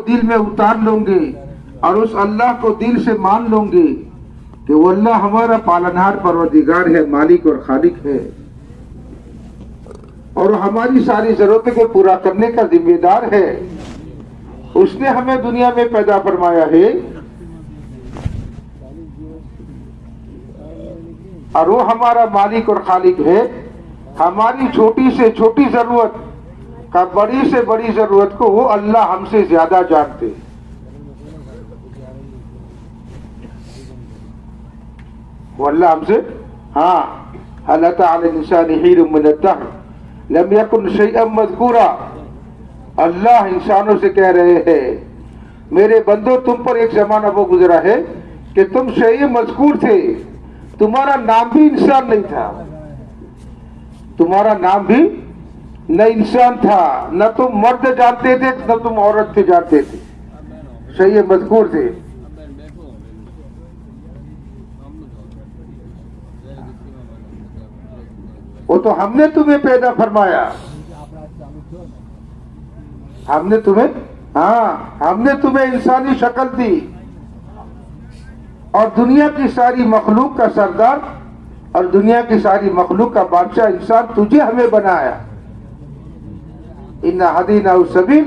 दिल में उतार लोगे और उस अल्लाह को दिल से मान लोगे कि वो अल्लाह हमारा पालनहार परवरदिगार है, मालिक और खालिक है, और हमारी सारी जरूरतों को पूरा करने का जिम्मेदार है। उसने हमें दुनिया में पैदा फरमाया है और वो हमारा मालिक और खालिक है। हमारी छोटी से छोटी जरूरत का बड़ी से बड़ी जरूरत को वो अल्लाह हमसे ज्यादा जानते हैं। वो अल्लाह हमसे, हाँ, अल्लाह ताला इंसानी हीरुम मिन अद-दहर लम यकुन शैअन मज़कूरा। अल्लाह इंसानों से कह रहे हैं, मेरे बंदो तुम पर एक जमाना वो गुजरा है कि तुम शैअ मज़कूर थे, तुम्हारा नाम भी इंसान नहीं था, तुम्हारा नाम भी न इंसान था, न तुम मर्द जानते थे न तुम औरत थे जानते थे, शैअ मज़कूर थे। वो तो हमने तुम्हें पैदा फरमाया, हमने तुम्हें, हाँ, हमने तुम्हें इंसानी शक्ल दी और दुनिया की सारी मखलूक का सरदार और दुनिया की सारी मखलूक का बादशाह इंसान तुझे हमें बनाया। इन्ना हदीना सबील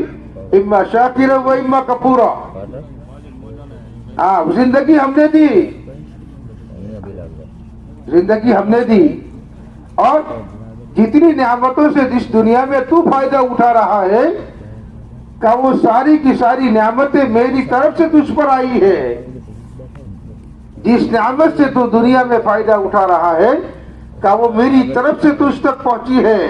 इम्मा शाकिरा व इम्मा कफूरा। हाँ, जिंदगी हमने दी, जिंदगी हमने दी, और जितनी नियामतों से जिस दुनिया में तू फायदा उठा रहा है का वो सारी की सारी नियामतें मेरी तरफ से तुझ पर आई है। जिस नियामत से तू दुनिया में फायदा उठा रहा है का वो मेरी तरफ से तुझ तक पहुंची है,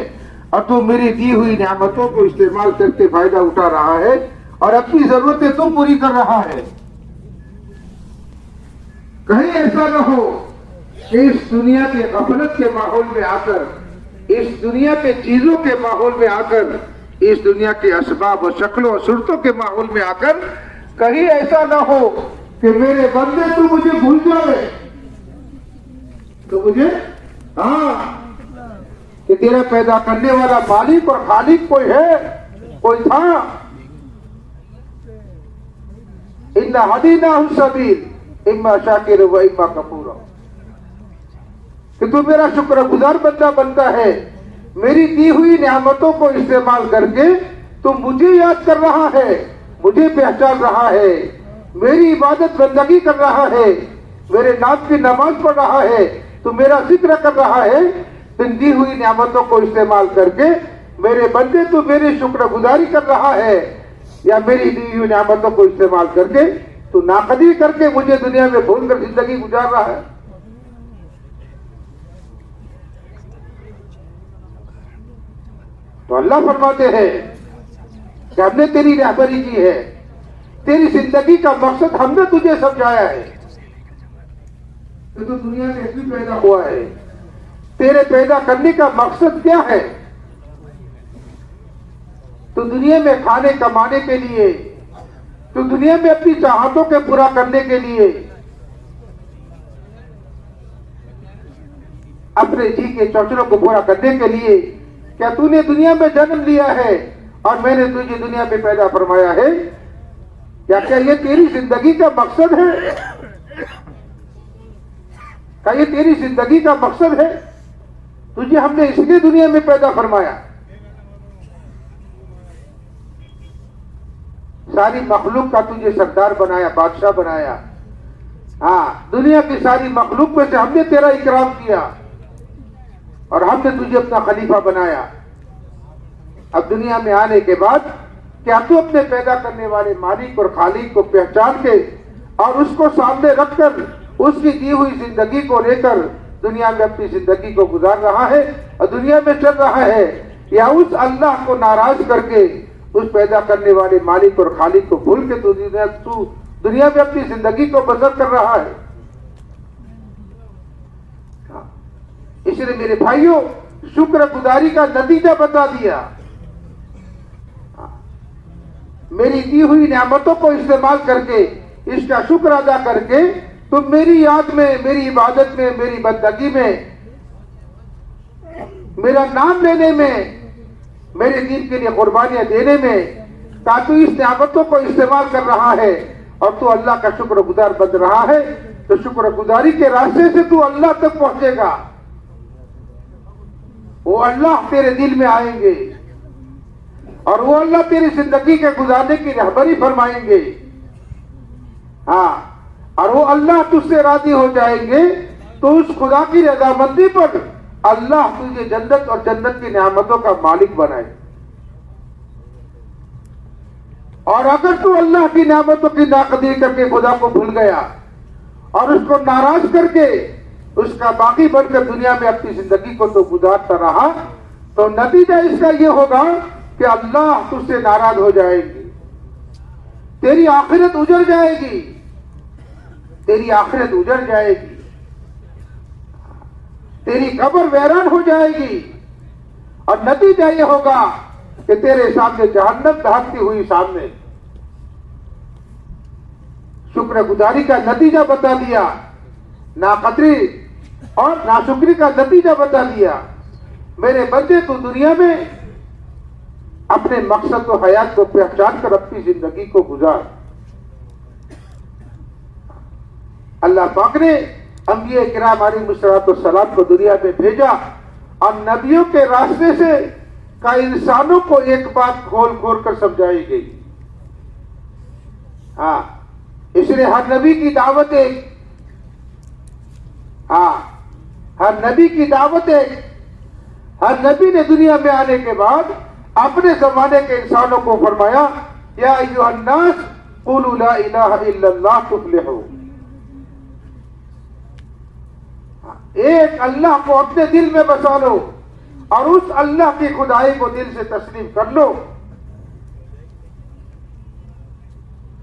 और तू मेरी दी हुई नियामतों को इस्तेमाल करके फायदा उठा रहा है और अपनी जरूरतें तू पूरी कर रहा है। कहीं ऐसा न हो इस दुनिया के गफलत के माहौल में आकर, इस दुनिया के चीजों के माहौल में आकर, इस दुनिया के असबाब और शक्लों और सूरतों के माहौल में आकर कहीं ऐसा ना हो कि मेरे बंदे तू मुझे भूल जाए, तो मुझे, हाँ, कि तेरा पैदा करने वाला मालिक और खालिक कोई है, कोई था। इन्ना हदीनाहु सबील इम्मा शाकिर व इम्मा कफूरा। कि तू मेरा शुक्रगुजार बंदा बनता है, मेरी दी हुई नियामतों को इस्तेमाल करके तू मुझे याद कर रहा है, मुझे पहचान रहा है, मेरी इबादत बंदगी कर रहा है, मेरे नाम की नमाज पढ़ रहा है, तू मेरा जिक्र कर रहा है। इन दी हुई नियामतों को इस्तेमाल करके मेरे बंदे तू मेरी शुक्रगुजारी कर रहा है, या मेरी दी हुई नियामतों को इस्तेमाल करके तू नाकदरी करके मुझे दुनिया में भूल कर जिंदगी गुजार रहा है। तो अल्लाह फरमाते हैं कि हमने तेरी रहबरी की है, तेरी जिंदगी का मकसद हमने तुझे समझाया है। तो दुनिया में इसलिए पैदा हुआ है, तेरे पैदा करने का मकसद क्या है? तो दुनिया में खाने कमाने के लिए, तो दुनिया में अपनी चाहतों के पूरा करने के लिए, अपने जी के चौचरों को पूरा करने के लिए क्या तूने दुनिया में जन्म लिया है और मैंने तुझे दुनिया में पैदा फरमाया है? क्या ये तेरी जिंदगी का मकसद है? क्या ये तेरी जिंदगी का मकसद है? तुझे हमने इसलिए दुनिया में पैदा फरमाया। सारी मखलूक का तुझे सरदार बनाया, बादशाह बनाया। हाँ, दुनिया की सारी मखलूक में से हमने तेरा इकराम किया और हमने तुझे अपना खलीफा बनाया। अब दुनिया में आने के बाद क्या तू अपने पैदा करने वाले मालिक और खालिक को पहचान के और उसको सामने रखकर उसकी दी हुई जिंदगी को लेकर दुनिया में अपनी जिंदगी को गुजार रहा है और दुनिया में चल रहा है, या उस अल्लाह को नाराज करके उस पैदा करने वाले मालिक और खालिक को भूल के तू दुनिया में अपनी जिंदगी को बसर कर रहा है? इसलिए मेरे भाइयों, शुक्रगुजारी का नतीजा बता दिया। मेरी दी हुई नियामतों को इस्तेमाल करके, इसका शुक्र अदा करके तुम मेरी याद में, मेरी इबादत में, मेरी बंदगी में मेरा नाम लेने में, मेरे दीन के लिए कुर्बानियां देने में, ताकि तू इस नियामतों को इस्तेमाल कर रहा है और तू अल्लाह का शुक्रगुजार बन रहा है, तो शुक्रगुजारी के रास्ते से तू अल्लाह तक पहुंचेगा। वो अल्लाह तेरे दिल में आएंगे और वो अल्लाह तेरी जिंदगी के गुजारने की रहबरी फरमाएंगे। हाँ, और वो अल्लाह तुझसे राजी हो जाएंगे तो उस खुदा की रजामंदी पर अल्लाह तुझे जन्नत और जन्नत की नियामतों का मालिक बनाए। और अगर तू अल्लाह की नियामतों की नाकदरी करके खुदा को भूल गया और उसको नाराज करके उसका बाकी बनकर दुनिया में अपनी जिंदगी को तो गुजारता रहा, तो नतीजा इसका यह होगा कि अल्लाह तुझसे नाराज हो जाएगी, तेरी आखिरत उजड़ जाएगी, तेरी आखिरत उजड़ जाएगी, तेरी कब्र वैरान हो जाएगी और नतीजा यह होगा कि तेरे सामने जहन्नम दहकती हुई सामने। शुक्रगुजारी का नतीजा बता दिया, नाकदरी और नाशुक्री का नतीजा बता दिया। मेरे बच्चे, तू दुनिया में अपने मकसद को, हयात को पहचान कर अपनी जिंदगी को गुजार। अल्लाह पाक ने अंबिया किराम अलैहिस्सलाम को दुनिया में भेजा और नबियों के रास्ते से का इंसानों को एक बात खोल खोल कर समझाई गई। हाँ, इसलिए हर नबी की दावत एक, हाँ, हर नबी की दावत एक। हर नबी ने दुनिया में आने के बाद अपने जमाने के इंसानों को फरमाया, या अय्युहन्नास क़ुलू ला इलाहा इल्लल्लाह तुफ़्लिहू। एक अल्लाह को अपने दिल में बसा लो और उस अल्लाह की खुदाई को दिल से तस्लीम कर लो,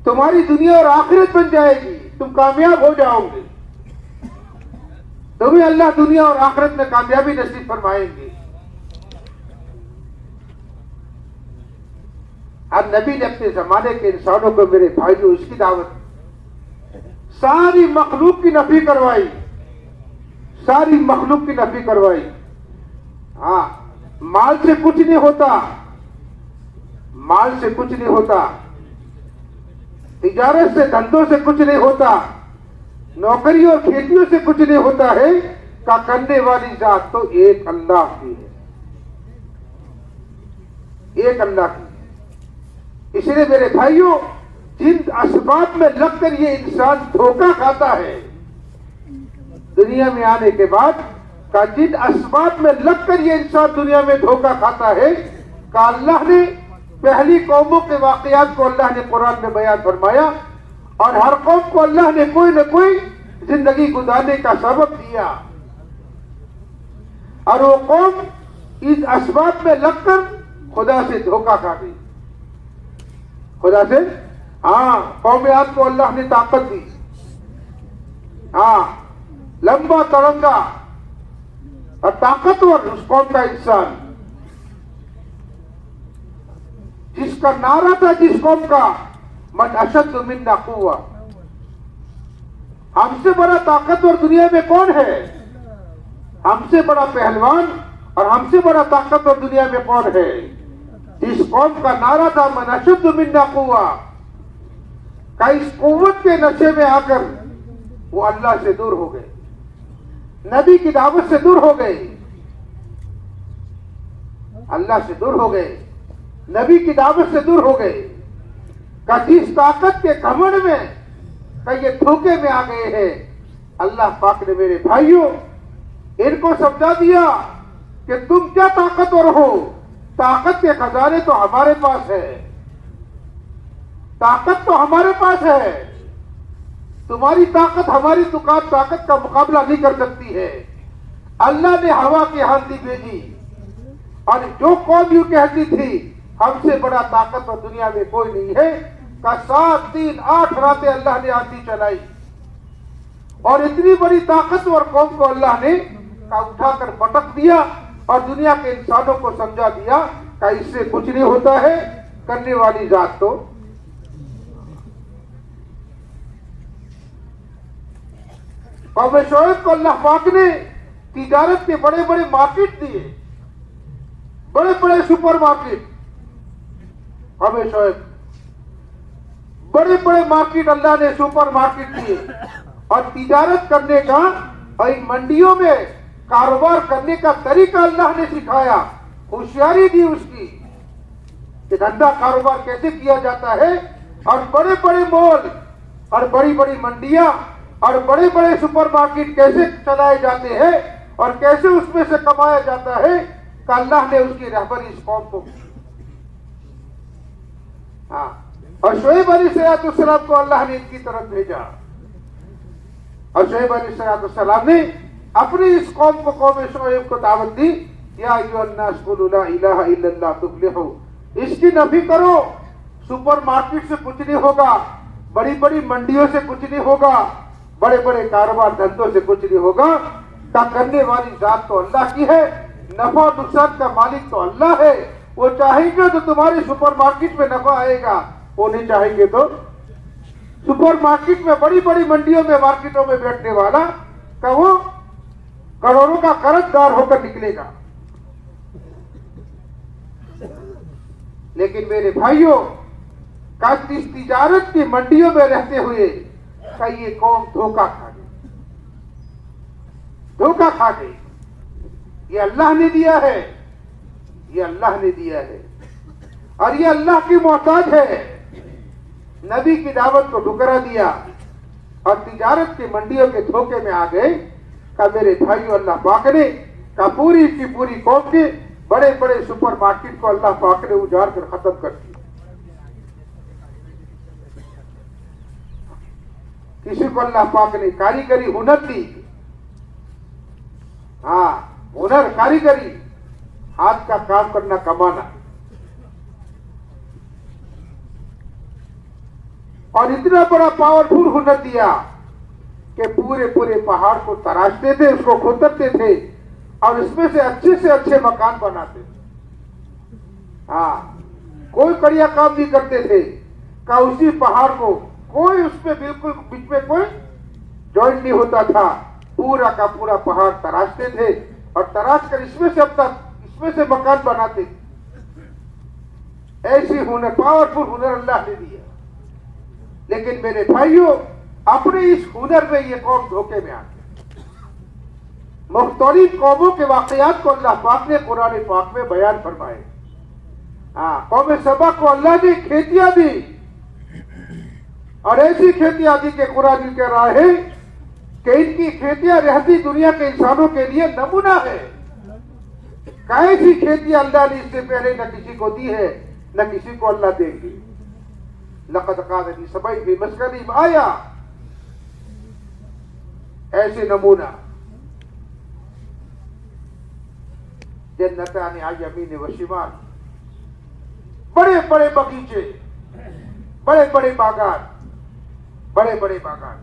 तुम्हारी दुनिया और आखिरत बन जाएगी, तुम कामयाब हो जाओगे। तुम्हें अल्लाह दुनिया और आखिरत में कामयाबी नसीब फरमाएंगे। अब नबी ने अपने जमाने के इंसानों को, मेरे भाइयों, इसकी दावत, सारी मखलूक की नफी करवाई, सारी मखलूक की नफी करवाई। हाँ, माल से कुछ नहीं होता, माल से कुछ नहीं होता, तिजारत से, धंधों से कुछ नहीं होता, नौकरी और खेतियों से कुछ नहीं होता है, का करने वाली जात तो एक अल्लाह की है, एक अल्लाह की। इसलिए मेरे भाइयों, जिन असबाब में लगकर ये इंसान धोखा खाता है दुनिया में आने के बाद, का जिन असबाब में लगकर ये इंसान दुनिया में धोखा खाता है, का अल्लाह ने पहली कौमों के वाकयात को अल्लाह ने कुरान में बयान फरमाया और हर कौम को अल्लाह ने कोई न कोई जिंदगी गुजारने का सबब दिया और वो कौम इस असबाब में लगकर खुदा से धोखा खा गई। खुदा से, हाँ, कौम आद को अल्लाह ने ताकत दी, हाँ, लंबा तरंगा और ताकतवर उस कौम का इंसान, जिसका नारा था जिस कौम का, मन अशद मिन्ना कुव्वा, हमसे बड़ा ताकतवर दुनिया में कौन है, हमसे बड़ा पहलवान और हमसे बड़ा ताकतवर दुनिया में कौन है। जिस कौम का नारा था मन अशद मिन्ना कुव्वा, का इस कुव्वत के नशे में आकर वो अल्लाह से दूर हो गए, नबी की दावत से दूर हो गए, अल्लाह से दूर हो गए, नबी की दावत से दूर हो गए। का जिस ताकत के घमंड में का ये धोखे में आ गए हैं, अल्लाह पाक ने, मेरे भाइयों, इनको समझा दिया कि तुम क्या ताकतवर हो, ताकत के खजाने तो हमारे पास है, ताकत तो हमारे पास है, तुम्हारी ताकत हमारी ताकत का मुकाबला नहीं कर सकती है। अल्लाह ने हवा की आंधी भेजी और जो कौम यूं कहती थी हमसे बड़ा ताकतवर दुनिया में कोई नहीं है, का 7 दिन 8 रातें अल्लाह ने आंधी चलाई और इतनी बड़ी ताकतवर कौम को अल्लाह ने का उठाकर पटक दिया और दुनिया के इंसानों को समझा दिया कि इससे कुछ नहीं होता है, करने वाली जात तो। कौम शोएब को अल्लाह पाक ने तिजारत के बड़े बड़े मार्केट दिए, बड़े बड़े सुपरमार्केट, हमें शोएब बड़े बड़े मार्केट अल्लाह ने सुपर मार्केट दिए, और तिजारत करने का और इन मंडियों में कारोबार करने का तरीका अल्लाह ने सिखाया, होशियारी दी उसकी कि धंधा कारोबार कैसे किया जाता है, और बड़े बड़े मॉल और बड़ी बड़ी मंडियां और बड़े बड़े सुपरमार्केट कैसे चलाए जाते हैं और कैसे उसमें से कमाया जाता है, कि अल्लाह ने उसकी रहबरी इस कौम को की। हाँ, और शोएब अलैहिस्सलाम को अल्लाह ने इनकी तरफ भेजा, और शोएब अलैहिस्सलाम ने अपनी इस कौम को, कौम शोएब को दावत दी, या अय्युहन्नास कुलू ला इलाहा इल्लल्लाह तुफ्लिहू, इसकी नफी करो, सुपरमार्केट से कुछ नहीं होगा, बड़ी बड़ी मंडियों से कुछ नहीं होगा, बड़े बड़े कारोबार धंधों से कुछ नहीं होगा, का करने वाली जात तो अल्लाह की है, नफा नुकसान का मालिक तो अल्लाह है, वो चाहेंगे तो तुम्हारे सुपरमार्केट में नफा आएगा, वो नहीं चाहेंगे तो सुपरमार्केट में, बड़ी बड़ी मंडियों में, मार्केटों में बैठने वाला का वो करोड़ों का कर्जदार होकर निकलेगा। लेकिन मेरे भाइयों, का इस तिजारत की मंडियों में रहते हुए का ये कौम धोखा खा गई, धोखा खा गई। ये अल्लाह ने दिया है, ये अल्लाह ने दिया है, और ये अल्लाह की मोहताज है। नबी की दावत को ठुकरा दिया और तिजारत की मंडियों के धोखे में आ गए। का मेरे भाइयों, अल्लाह पाक ने का पूरी की पूरी कौम के बड़े बड़े सुपरमार्केट को अल्लाह पाक ने उजाड़ कर खत्म कर दिया। किसी को अल्लाह पाक ने कारीगरी हुनर दी, हाँ, हुनर, कारीगरी, हाथ का काम करना, कमाना, और इतना बड़ा पावरफुल हुनर दिया कि पूरे पूरे पहाड़ को तराशते थे, उसको खोदते थे और उसमें से अच्छे मकान बनाते थे। हाँ, कोई कड़िया काम नहीं करते थे, का उसी पहाड़ को कोई उसमें बिल्कुल बीच में कोई जॉइंट नहीं होता था, पूरा का पूरा पहाड़ तराशते थे और तराश कर इसमें से मकान बनाते थे। ऐसी हुनर, पावरफुल हुनर अल्लाह ने दिया। लेकिन मेरे भाइयों, अपने इस हुनर में ये कौम धोखे में आ गई। मुख्तलिफ कौमों के वाकयात को अल्लाह पाक ने कुरान पाक में बयान फरमाए। हाँ, कौम सबा को अल्लाह ने खेतियां दी, और ऐसी खेतियां दी के कुरान कह रहा है कि इनकी खेतियां रहती दुनिया के इंसानों के लिए नमूना है। कैसी खेतियां अल्लाह ने इससे पहले न किसी को दी है, न किसी को अल्लाह देंगे। लक़द कान फ़ी सबई मस्कनिहिम आया, ऐसे नमूना, जन्नतान अन यमीन व शिमाल, बड़े बड़े बगीचे, बड़े बड़े बागान, बड़े बड़े बागान,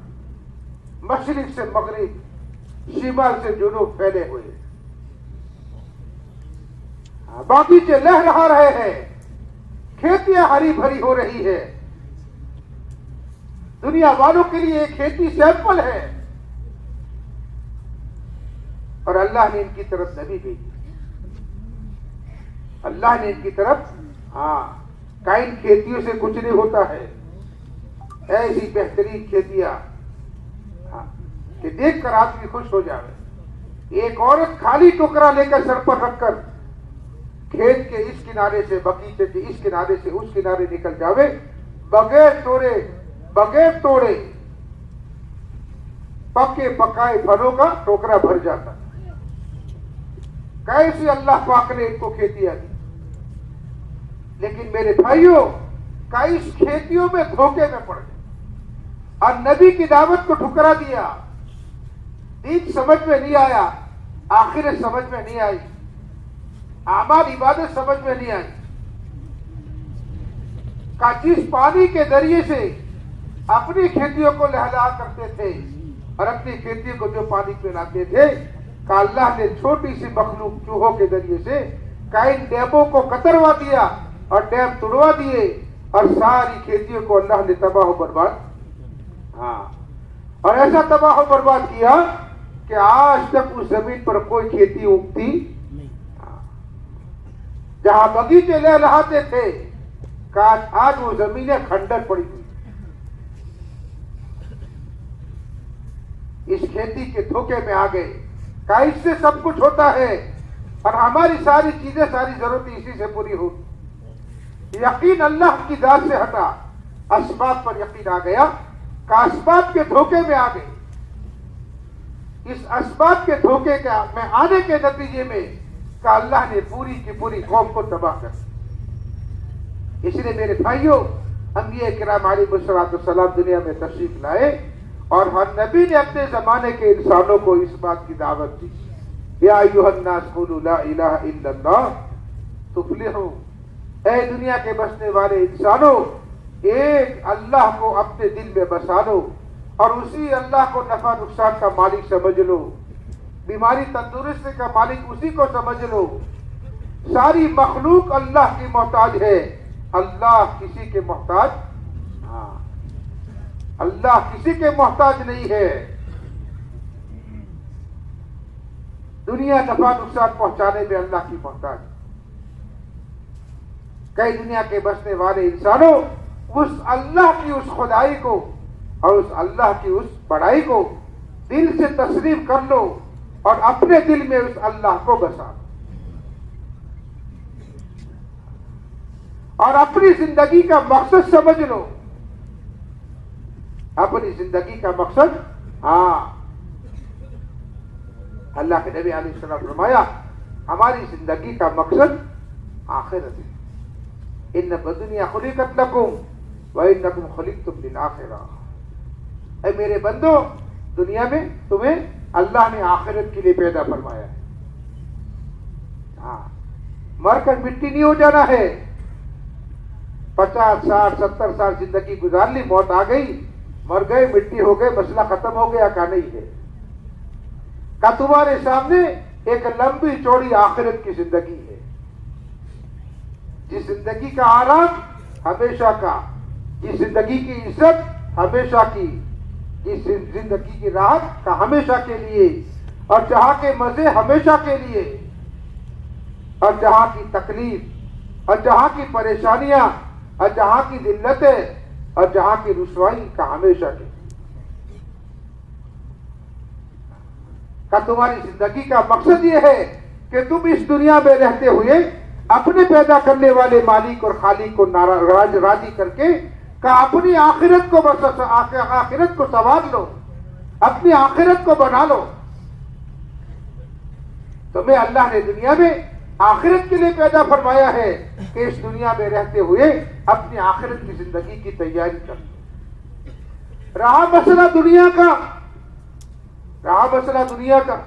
मशरिक से मगरिब, शिमाल से जुनूब फैले हुए, बागीचे लहरा रहे हैं, खेतियां हरी भरी हो रही है। दुनिया वालों के लिए एक खेती सैंपल है, और अल्लाह ने इनकी तरफ नबी भेजी, अल्लाह ने इनकी तरफ, हाँ, का इन खेतियों से कुछ नहीं होता है। ऐसी बेहतरीन खेतियां, हाँ, कि देखकर आदमी खुश हो जाए। एक औरत खाली टोकरा लेकर सर पर रखकर खेत के इस किनारे से, बगीचे के इस किनारे से उस किनारे निकल जावे, बगैर तोड़े पके पकाए फलों का टोकरा भर जाता। कैसे अल्लाह पाक ने इनको खेतियां दी। लेकिन मेरे भाइयों, का इस खेतियों में धोखे में पड़ गए और नबी की दावत को ठुकरा दिया। दीन समझ में नहीं आया, आखिरत समझ में नहीं आई, आमाल इबादत समझ में नहीं आई। का जिस पानी के जरिए से अपनी खेतियों को लहला करते थे और अपनी खेतियों को जो पानी पिलाते थे, का अल्लाह ने छोटी सी मखलूक चूहों के जरिए से का इन डैमों को कतरवा दिया और डैम तुड़वा दिए, और सारी खेतियों को अल्लाह ने तबाह बर्बाद, हाँ, और ऐसा तबाह बर्बाद किया कि आज तक उस जमीन पर कोई खेती उगती, जहां बगीचे लहलहाते थे, काश आज वो जमीनें खंडर पड़ी हुई। इस खेती के धोखे में आ गए का इससे सब कुछ होता है और हमारी सारी चीजें, सारी जरूरतें इसी से पूरी होती। यकीन अल्लाह की जात से हटा, असबाब पर यकीन आ गया का असबाब के धोखे में आ गए। इस असबाब के धोखे में आने के नतीजे में का अल्लाह ने पूरी की पूरी कौम को तबाह कर दिया। इसलिए मेरे भाइयों, अंबिया किराम अलैहिस्सलाम दुनिया में तशरीफ लाए और हर नबी ने अपने जमाने के इंसानों को इस बात की दावत दी, या अय्युहन्नास कुलू ला इलाहा इल्लल्लाह तुफ्लिहू। ऐ दुनिया के बसने वाले इंसानों, एक अल्लाह को अपने दिल में बसा लो और उसी अल्लाह को नफा नुकसान का मालिक समझ लो, बीमारी तंदुरुस्ती का मालिक उसी को समझ लो। सारी मखलूक अल्लाह की मोहताज है, अल्लाह किसी के मोहताज, अल्लाह किसी के मोहताज नहीं है। दुनिया नफा नुकसान पहुंचाने में अल्लाह की मोहताज। कई दुनिया के बसने वाले इंसानों, उस अल्लाह की उस खुदाई को और उस अल्लाह की उस बड़ाई को दिल से तस्लीम कर लो और अपने दिल में उस अल्लाह को बसा लो और अपनी जिंदगी का मकसद समझ लो। अपनी जिंदगी का मकसद, अल्लाह के नबी अलैहिस्सलाम फरमाया, हमारी जिंदगी का मकसद आखिरत है। इन्न बदुनिया खुलिकत लकुम व इन्नकुम खुलिकतुम लिल आखिरह। ऐ मेरे बंदो, दुनिया में तुम्हें अल्लाह ने आखिरत के लिए पैदा फरमाया है। मरकर मिट्टी नहीं हो जाना है। 50, 60, 70 साल जिंदगी गुजार ली, मौत आ गई, मर गए, मिट्टी हो गए, मसला खत्म हो गया का नहीं है। का तुम्हारे सामने एक लंबी चौड़ी आखिरत की जिंदगी है, जिस जिंदगी का आराम हमेशा का, जिस जिंदगी की इज्जत हमेशा की, जिस जिंदगी की राहत का हमेशा के लिए, और जहां के मजे हमेशा के लिए, और जहां की तकलीफ और जहां की परेशानियां और जहां की जिल्लतें और जहां की रुसवाई का हमेशा के का। तुम्हारी जिंदगी का मकसद यह है कि तुम इस दुनिया में रहते हुए अपने पैदा करने वाले मालिक और खालिक को राजी करके का अपनी आखिरत को आखिरत को संवार लो, अपनी आखिरत को बना लो। तुम्हें अल्लाह ने दुनिया में आखिरत के लिए पैदा फरमाया है कि इस दुनिया में रहते हुए अपनी आखिरत की जिंदगी की तैयारी कर लो। रहा मसला दुनिया का,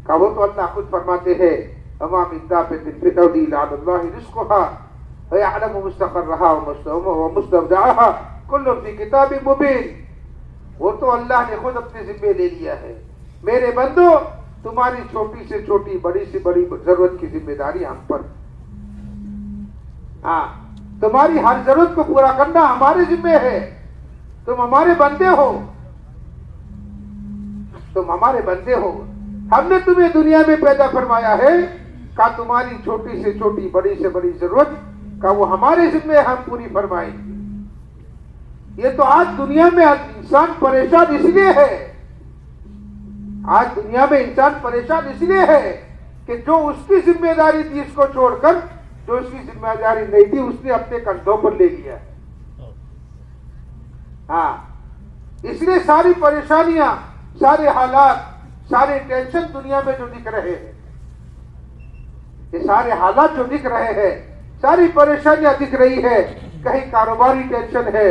वो तो अल्लाह खुद फरमाते हैं, अमा मिन दाब्बतिन फिल अर्दि इल्ला अल्लाहु रिज़्क़ुहा व यअलमु मुस्तक़र्रहा व मुस्तवदअहा कुल्लुन फी किताबिन मुबीन। वो तो अल्लाह ने खुद अपने जिम्मे ले लिया है। मेरे बंदो, तुम्हारी छोटी से छोटी, बड़ी से बड़ी जरूरत की जिम्मेदारी हम पर। तुम्हारी हर जरूरत को पूरा करना हमारे जिम्मे है। तुम हमारे बंदे हो, तुम हमारे बंदे हो। हमने तुम्हें दुनिया में पैदा फरमाया है का तुम्हारी छोटी से छोटी, बड़ी से बड़ी जरूरत का वो हमारे जिम्मे हम पूरी फरमाएंगे। ये तो आज दुनिया में इंसान परेशान इसलिए है, आज दुनिया में इंसान परेशान इसलिए है कि जो उसकी जिम्मेदारी थी इसको छोड़कर जो उसकी जिम्मेदारी नहीं थी उसने अपने कंधों पर ले लिया। इसलिए सारी परेशानियां, सारे हालात, सारे टेंशन दुनिया में जो दिख रहे हैं, ये सारे हालात जो दिख रहे हैं, सारी परेशानियां दिख रही है। कहीं कारोबारी टेंशन है,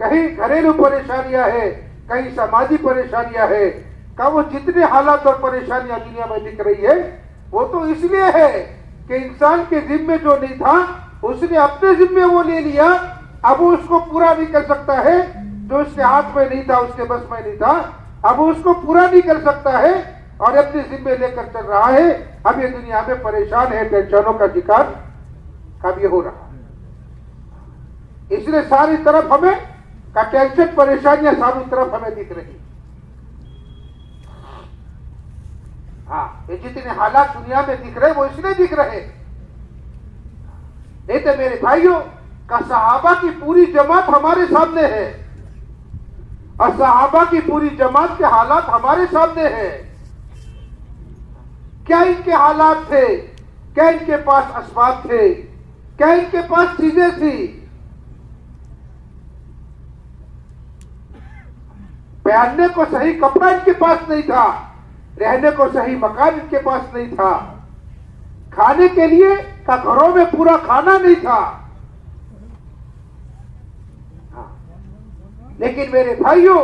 कहीं घरेलू परेशानियां है, कहीं सामाजिक परेशानियां है। का वो जितने हालात और परेशानियां दुनिया में दिख रही है, वो तो इसलिए है कि इंसान के जिम्मे जो नहीं था उसने अपने जिम्मे वो ले लिया। अब वो उसको पूरा नहीं कर सकता है, जो उसके हाथ में नहीं था, उसके बस में नहीं था, अब वो उसको पूरा नहीं कर सकता है और अपने जिम्मे लेकर चल रहा है। अब ये दुनिया में परेशान है, टेंशनों का शिकार कब ये हो रहा है। इसलिए सारी तरफ हमें का टेंशन, परेशानियां सारी तरफ हमें दिख रही। ये जितने हालात दुनिया में दिख रहे वो इसलिए दिख रहे नहीं तो मेरे भाइयों का सहाबा की पूरी जमात हमारे सामने है और सहाबा की पूरी जमात के हालात हमारे सामने हैं। क्या इनके हालात थे, क्या इनके पास असबाब थे, क्या इनके पास चीजें थी? पहनने को सही कपड़ा इनके पास नहीं था, रहने को सही मकान इनके पास नहीं था, खाने के लिए का घरों में पूरा खाना नहीं था। लेकिन मेरे भाइयों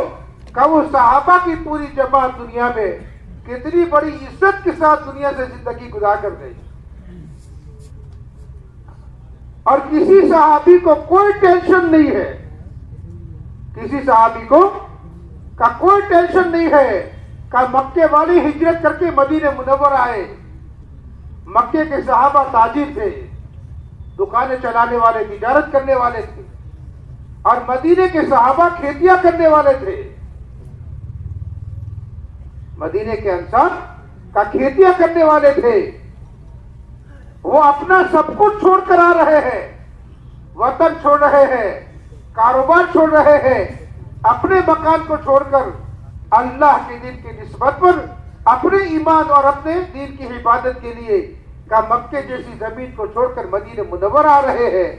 का वो सहाबा की पूरी जमात दुनिया में कितनी बड़ी इज्जत के साथ दुनिया से जिंदगी गुजार कर गई और किसी सहाबी को कोई टेंशन नहीं है, किसी सहाबी को का कोई टेंशन नहीं है का मक्के वाले हिजरत करके मदीने मुनव्वर आए। मक्के के सहाबा ताजिर थे, दुकानें चलाने वाले, तिजारत करने वाले थे और मदीने के सहाबा खेतियां करने वाले थे। मदीने के अंसार का खेतियां करने वाले थे। वो अपना सब कुछ छोड़कर आ रहे हैं, वतन छोड़ रहे हैं, कारोबार छोड़ रहे हैं, अपने मकान को छोड़कर अल्लाह के दिन की निस्बत पर अपने ईमान और अपने दीन की हिफाजत के लिए का मक्के जैसी जमीन को छोड़कर मदीने मुनव्वर आ रहे हैं।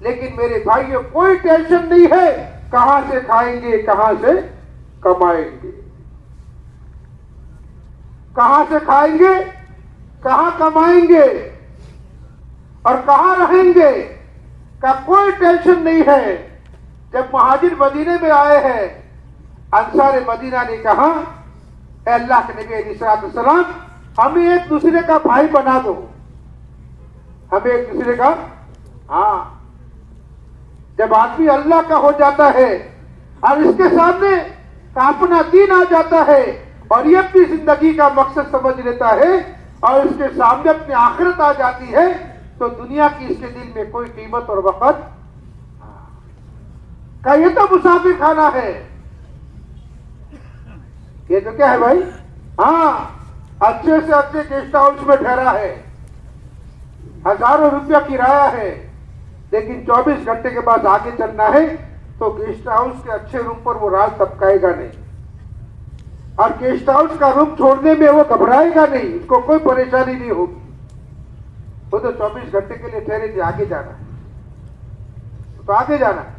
लेकिन मेरे भाइयों कोई टेंशन नहीं है कहां से खाएंगे, कहां से कमाएंगे, कहां से खाएंगे, कहां कमाएंगे और कहां रहेंगे का कोई टेंशन नहीं है। जब महाजिर मदीने में आए हैं, अंसार मदीना ने कहा, अल्लाह के नबी अलैहिस्सलाम हमें एक दूसरे का भाई बना दो, हमें एक दूसरे का। हाँ, जब आदमी अल्लाह का हो जाता है और इसके सामने अपना दीन आ जाता है और ये अपनी जिंदगी का मकसद समझ लेता है और इसके सामने अपनी आखिरत आ जाती है, तो दुनिया की इसके दिल में कोई कीमत और वक़्त का ये तो मुसाफिर खाना है। ये तो क्या है भाई? हाँ, अच्छे से अच्छे गेस्ट हाउस में ठहरा है, हजारों रुपया किराया है, लेकिन 24 घंटे के बाद आगे चलना है तो गेस्ट हाउस के अच्छे रूम पर वो रात टपकाएगा नहीं और गेस्ट हाउस का रूम छोड़ने में वो घबराएगा नहीं, उसको कोई परेशानी नहीं होगी। वो तो 24 घंटे के लिए ठहरे थे, आगे जाना है तो आगे जाना है।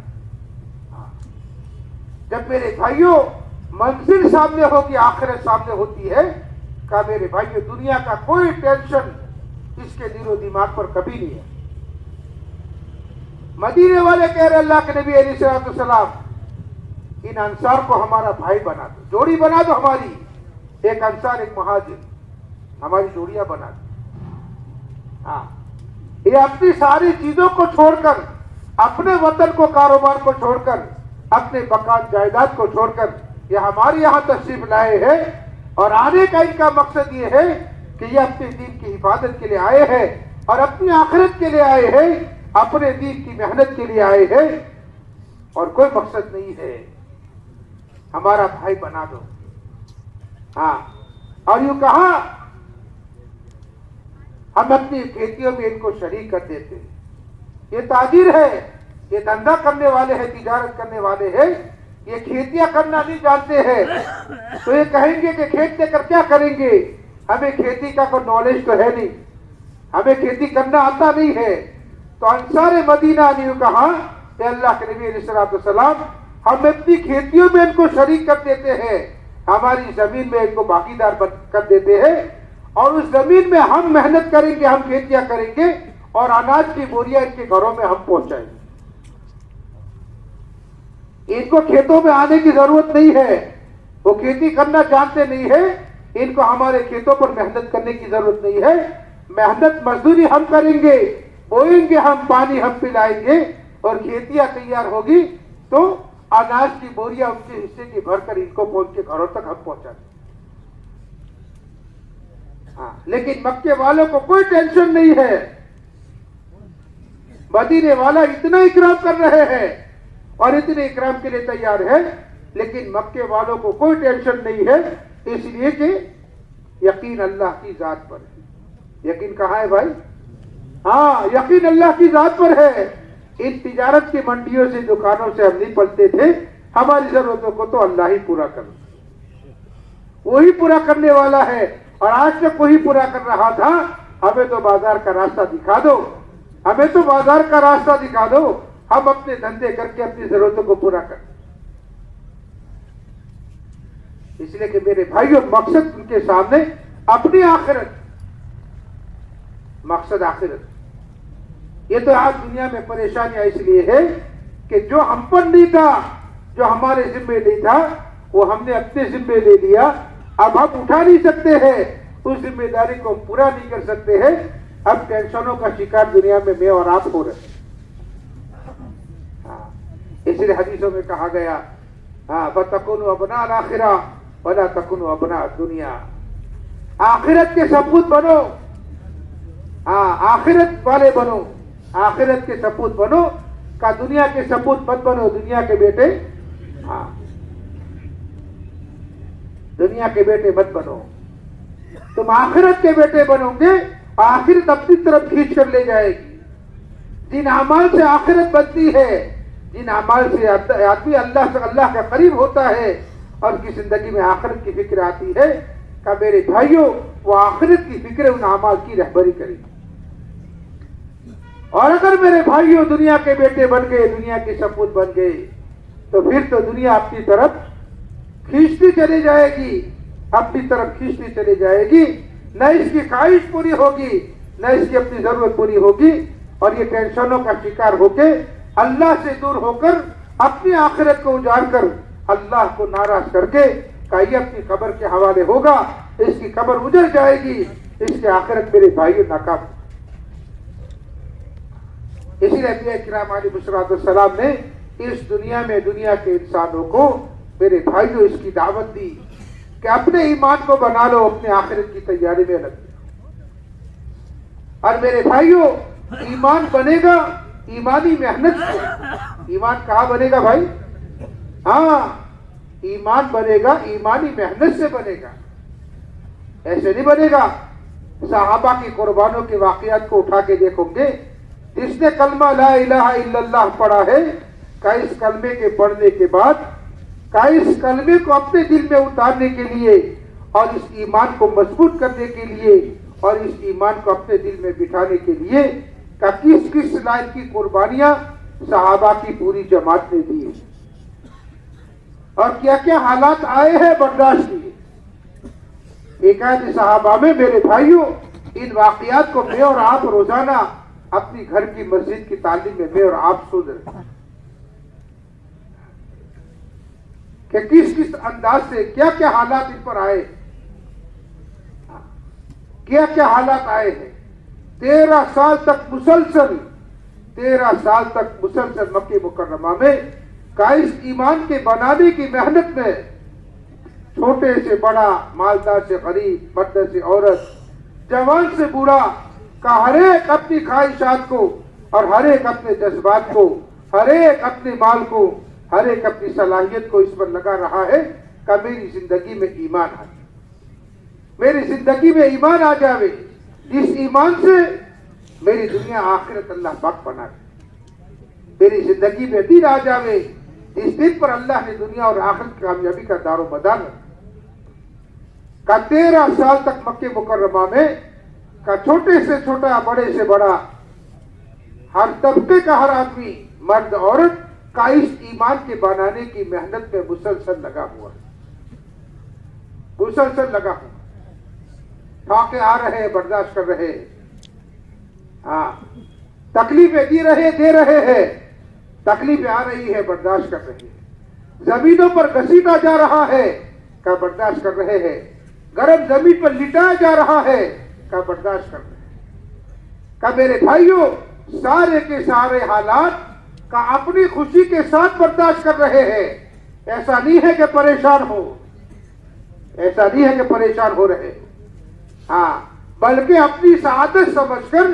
जब मेरे भाइयों मंजिल सामने होगी, आखिरत सामने होती है, का मेरे भाइयों दुनिया का कोई टेंशन इसके दिलो दिमाग पर कभी नहीं है। मदीने वाले कह रहे अल्लाह के नबी अलैहिस्सलाम इन अंसार को हमारा भाई बना दो, जोड़ी बना दो हमारी, एक अंसार एक महाजिर, हमारी जोड़ियां बना दो। हाँ, ये अपनी सारी चीजों को छोड़कर, अपने वतन को, कारोबार को छोड़कर, अपने मकान जायदाद को छोड़कर ये हमारे यहाँ तशरीफ लाए हैं और आने का इनका मकसद ये है कि ये अपने दीन की हिफाजत के लिए आए हैं और अपनी आखिरत के लिए आए हैं, अपने दीन की मेहनत के लिए आए हैं और कोई मकसद नहीं है हमारा भाई बना दो। हाँ, और यूं कहा हम अपनी खेतियों में इनको शरीक कर देते हैं। ये ताजिर है, ये धंधा करने वाले हैं, तिजारत करने वाले हैं, ये खेतियां करना नहीं जानते हैं, तो ये कहेंगे कि खेत लेकर क्या करेंगे, हमें खेती का कोई नॉलेज तो है नहीं, हमें खेती करना आता नहीं है। तो अंसार मदीना ने कहा कि अल्लाह के नबी अलैहिस्सलाम हम अपनी खेतियों में इनको शरीक कर देते हैं, हमारी जमीन में इनको भागीदार कर देते हैं और उस जमीन में हम मेहनत करेंगे, हम खेतियां करेंगे और अनाज की बोरियां इनके घरों में हम पहुंचाएंगे। इनको खेतों में आने की जरूरत नहीं है, वो खेती करना जानते नहीं है, इनको हमारे खेतों पर मेहनत करने की जरूरत नहीं है। मेहनत मजदूरी हम करेंगे, बोएंगे हम, पानी हम पिलाएंगे और खेतियां तैयार होगी तो अनाज की बोरियां उनके हिस्से की भरकर इनको पहुंच के घरों तक हम पहुंचाएंगे। हाँ, लेकिन मक्के वालों को कोई टेंशन नहीं है, मदीने वाला इतना इकराम कर रहे हैं और इतने इकराम के लिए तैयार है, लेकिन मक्के वालों को कोई टेंशन नहीं है, इसलिए कि यकीन अल्लाह की जात पर है। यकीन कहाँ है भाई? हाँ, यकीन अल्लाह की जात पर है। इन तिजारत की मंडियों से, दुकानों से हम नहीं पलते थे। हमारी जरूरतों को तो अल्लाह ही पूरा कर, वही पूरा करने वाला है। और आज तक वही पूरा कर रहा था। हमें तो बाजार का रास्ता दिखा दो, हमें तो बाजार का रास्ता दिखा दो, हम अपने धंधे करके अपनी जरूरतों को पूरा कर। इसलिए कि मेरे भाइयों, मकसद उनके सामने अपनी आखिरत, मकसद आखिरत। ये तो आज दुनिया में परेशानियां इसलिए है कि जो हम पर नहीं था, जो हमारे जिम्मे नहीं था, वो हमने अपने जिम्मे ले लिया। अब हम उठा नहीं सकते हैं, उस जिम्मेदारी को पूरा नहीं कर सकते हैं। अब टेंशनों का शिकार दुनिया में मैं और आप हो रहे हैं। इसलिए हदीसों में कहा गया, हाँ, फतकुनु अपना आखिरा वला तकुनु अपना दुनिया। आखिरत के सपूत बनो, हाँ, आखिरत वाले बनो, आखिरत के सपूत बनो, का दुनिया के सपूत मत बनो। दुनिया के बेटे, हाँ, दुनिया के बेटे मत बनो। तुम आखिरत के बेटे बनोगे, आखिरत अपनी तरफ खींच कर ले जाएगी। जिन अमाल से आखिरत बनती है, जिन अमाल से आदमी अल्लाह का करीब होता है और उसकी जिंदगी में आखिरत की फिक्र आती है, का मेरे भाइयों, वो आखिरत की फिक्र उन अमाल की रहबरी करेगी। और अगर मेरे भाइयों दुनिया के बेटे बन गए, दुनिया के सपूत बन गए, तो फिर तो दुनिया अपनी तरफ खींचती चली जाएगी, अपनी तरफ खींचती चली जाएगी। न इसकी ख्वाहिश पूरी होगी, न इसकी अपनी जरूरत पूरी होगी। और ये टेंशनों का शिकार होके, अल्लाह से दूर होकर, अपनी आखिरत को उजाड़ कर, अल्लाह को नाराज करके ये अपनी कब्र के हवाले होगा। इसकी कब्र उजड़ जाएगी, इसकी आखिरत मेरे भाइयों नाकाम। इसीलिए नबी किराम अलैहिस्सलाम ने इस दुनिया में दुनिया के इंसानों को, मेरे भाइयों, इसकी दावत दी कि अपने ईमान को बना लो, अपने आखिरत की तैयारी में लग जाओ। और मेरे भाइयों, ईमान बनेगा ईमानी मेहनत से। ईमान कहाँ बनेगा भाई? हाँ, ईमान बनेगा ईमानी मेहनत से बनेगा, ऐसे नहीं बनेगा। सहाबा की कुर्बानों के वाकयात को उठा के देखोगे, जिसने कलमा ला इलाहा इल्लल्लाह पढ़ा है, का इस कलमे के पढ़ने के बाद, का इस कलमे को अपने दिल में उतारने के लिए और इस ईमान को मजबूत करने के लिए और इस ईमान को अपने दिल में बिठाने के लिए, का किस किस लाइन की कुर्बानियां सहाबा की पूरी जमात ने दी और क्या क्या हालात आए हैं बर्दाश्त किए। एकाध सहाबा में मेरे भाइयों, इन वाकयात को मैं और आप रोजाना अपनी घर की मस्जिद की तालीम में मैं और आप सुन रहे कि किस किस अंदाज से क्या क्या हालात इन पर आए, क्या क्या हालात आए हैं। 13 साल तक मुसलसल, 13 साल तक मुसलसल मक्के मुकर्रमा में का इस ईमान के बनाने की मेहनत में, छोटे से बड़ा, मालदार से गरीब, मर्द से औरत, जवान से बूढ़ा, का हर एक अपनी ख्वाहिशात को और हर एक अपने जज्बात को, हर एक अपने माल को, हर एक अपनी सलाहियत को इस पर लगा रहा है कि मेरी जिंदगी में ईमान आ जाए, मेरी जिंदगी में ईमान आ जावे, जिस ईमान से मेरी दुनिया आखिरत अल्लाह पाक बना दे, मेरी जिंदगी में दिन आ जावे, इस दिन पर अल्लाह ने दुनिया और आखिरत की कामयाबी का दारो मदार का 13 साल तक मक्के मुकर्रमा में का छोटे से छोटा, बड़े से बड़ा, हर तबके का हर आदमी, मर्द औरत, का इस ईमान के बनाने की मेहनत में मुसलसल लगा हुआ, मुसलसल लगा हुआ। ठाके आ रहे हैं, बर्दाश्त कर रहे हैं, हाँ, तकलीफें दे रहे हैं, तकलीफें आ रही है, बर्दाश्त कर रहे हैं। जमीनों पर घसीटा जा रहा है, का बर्दाश्त कर रहे हैं। गर्म जमीन पर लिटाया जा रहा है, का बर्दाश्त कर रहे हैं। का मेरे भाइयों, सारे के सारे हालात का अपनी खुशी के साथ बर्दाश्त कर रहे हैं। ऐसा नहीं है कि परेशान हो, ऐसा नहीं है कि परेशान हो रहे, हाँ, बल्कि अपनी सआदत समझकर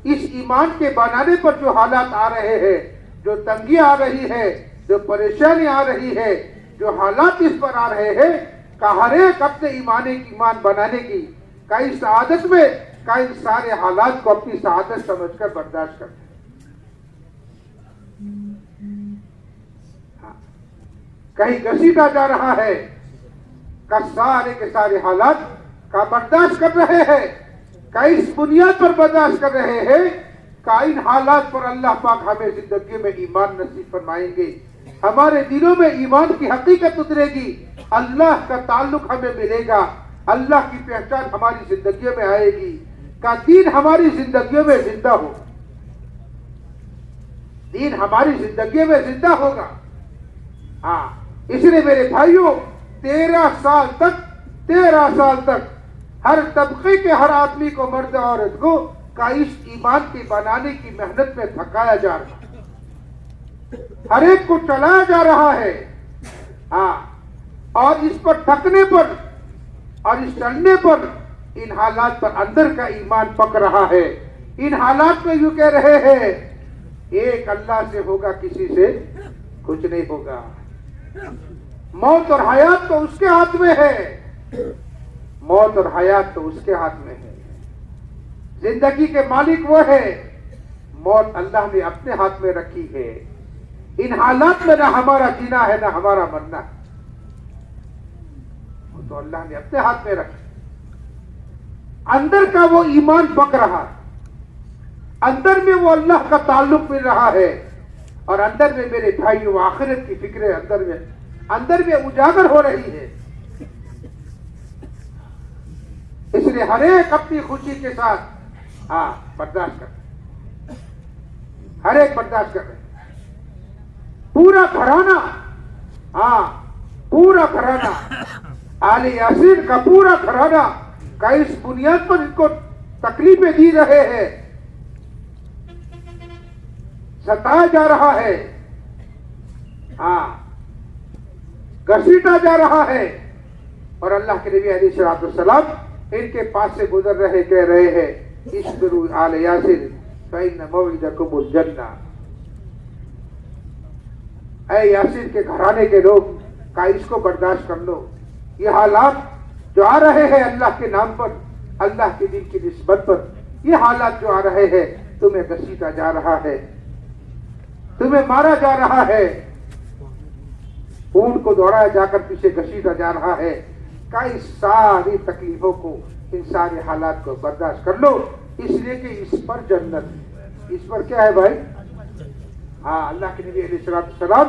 इस ईमान के बनाने पर जो हालात आ रहे हैं, जो तंगी आ रही है, जो परेशानी आ रही है, जो हालात इस पर आ रहे हैं, का हर एक अपने ईमान बनाने की का इस आदत में का इन सारे हालात को अपनी शहादत समझकर बर्दाश्त करते हैं। कहीं घसीटा जा रहा है का सारे के सारे हालात का बर्दाश्त कर रहे हैं, का इस बुनियाद पर बर्दाश्त कर रहे हैं का इन हालात पर अल्लाह पाक हमें जिंदगी में ईमान नसीब फरमाएंगे, हमारे दिलों में ईमान की हकीकत उतरेगी, अल्लाह का ताल्लुक हमें मिलेगा, अल्लाह की पहचान हमारी जिंदगी में आएगी, का दीन हमारी जिंदगी में जिंदा हो, दीन हमारी जिंदगी में जिंदा होगा। हाँ, इसलिए मेरे भाइयों 13 साल तक हर तबके के हर आदमी को, मर्द औरत को का इस ईमान की बनाने की मेहनत में थकाया जा रहा है, हर एक को चलाया जा रहा है। हाँ, और इस पर थकने पर और इस चलने पर इन हालात पर अंदर का ईमान पक रहा है। इन हालात में यूं कह रहे हैं एक अल्लाह से होगा, किसी से कुछ नहीं होगा। मौत और हयात तो उसके हाथ में है, मौत और हयात तो उसके हाथ में है। जिंदगी के मालिक वो है, मौत अल्लाह ने अपने हाथ में रखी है। इन हालात में ना हमारा जीना है ना हमारा मरना है, वो तो अल्लाह ने अपने हाथ में रखी। अंदर का वो ईमान पक रहा, अंदर में वो अल्लाह का ताल्लुक मिल रहा है, और अंदर में मेरे भाई वो आखिरत की फिक्रें अंदर में उजागर हो रही है। इसलिए हर एक अपनी खुशी के साथ बर्दाश्त कर, हर एक बर्दाश्त कर रहे। पूरा घराना आले यासीन का पूरा घराना का इस बुनियाद पर इनको तकलीफें दी रहे हैं, सताया जा रहा है, घसीटा जा रहा है। और अल्लाह के नबी अलैहिस्सलाम इनके पास से गुजर रहे, कह रहे हैं इस्बिरू आले यासीन फइन्न मौइदकुमुल जन्नह। ऐ यासीन के घराने के लोग का इसको बर्दाश्त कर लो। ये हालात जो आ रहे हैं अल्लाह के नाम पर, अल्लाह के दिन की निस्बत पर, ये हालात जो आ रहे हैं, तुम्हें घसीटा जा रहा है, तुम्हें मारा जा रहा है, ऊंट को दौड़ाया जाकर पीछे घसीटा जा रहा है। कई सारी तकलीफों को, इन सारे हालात को बर्दाश्त कर लो, इसलिए कि इस पर जन्नत, इस पर क्या है भाई? अल्लाह के नबी अलैहिस्सलाम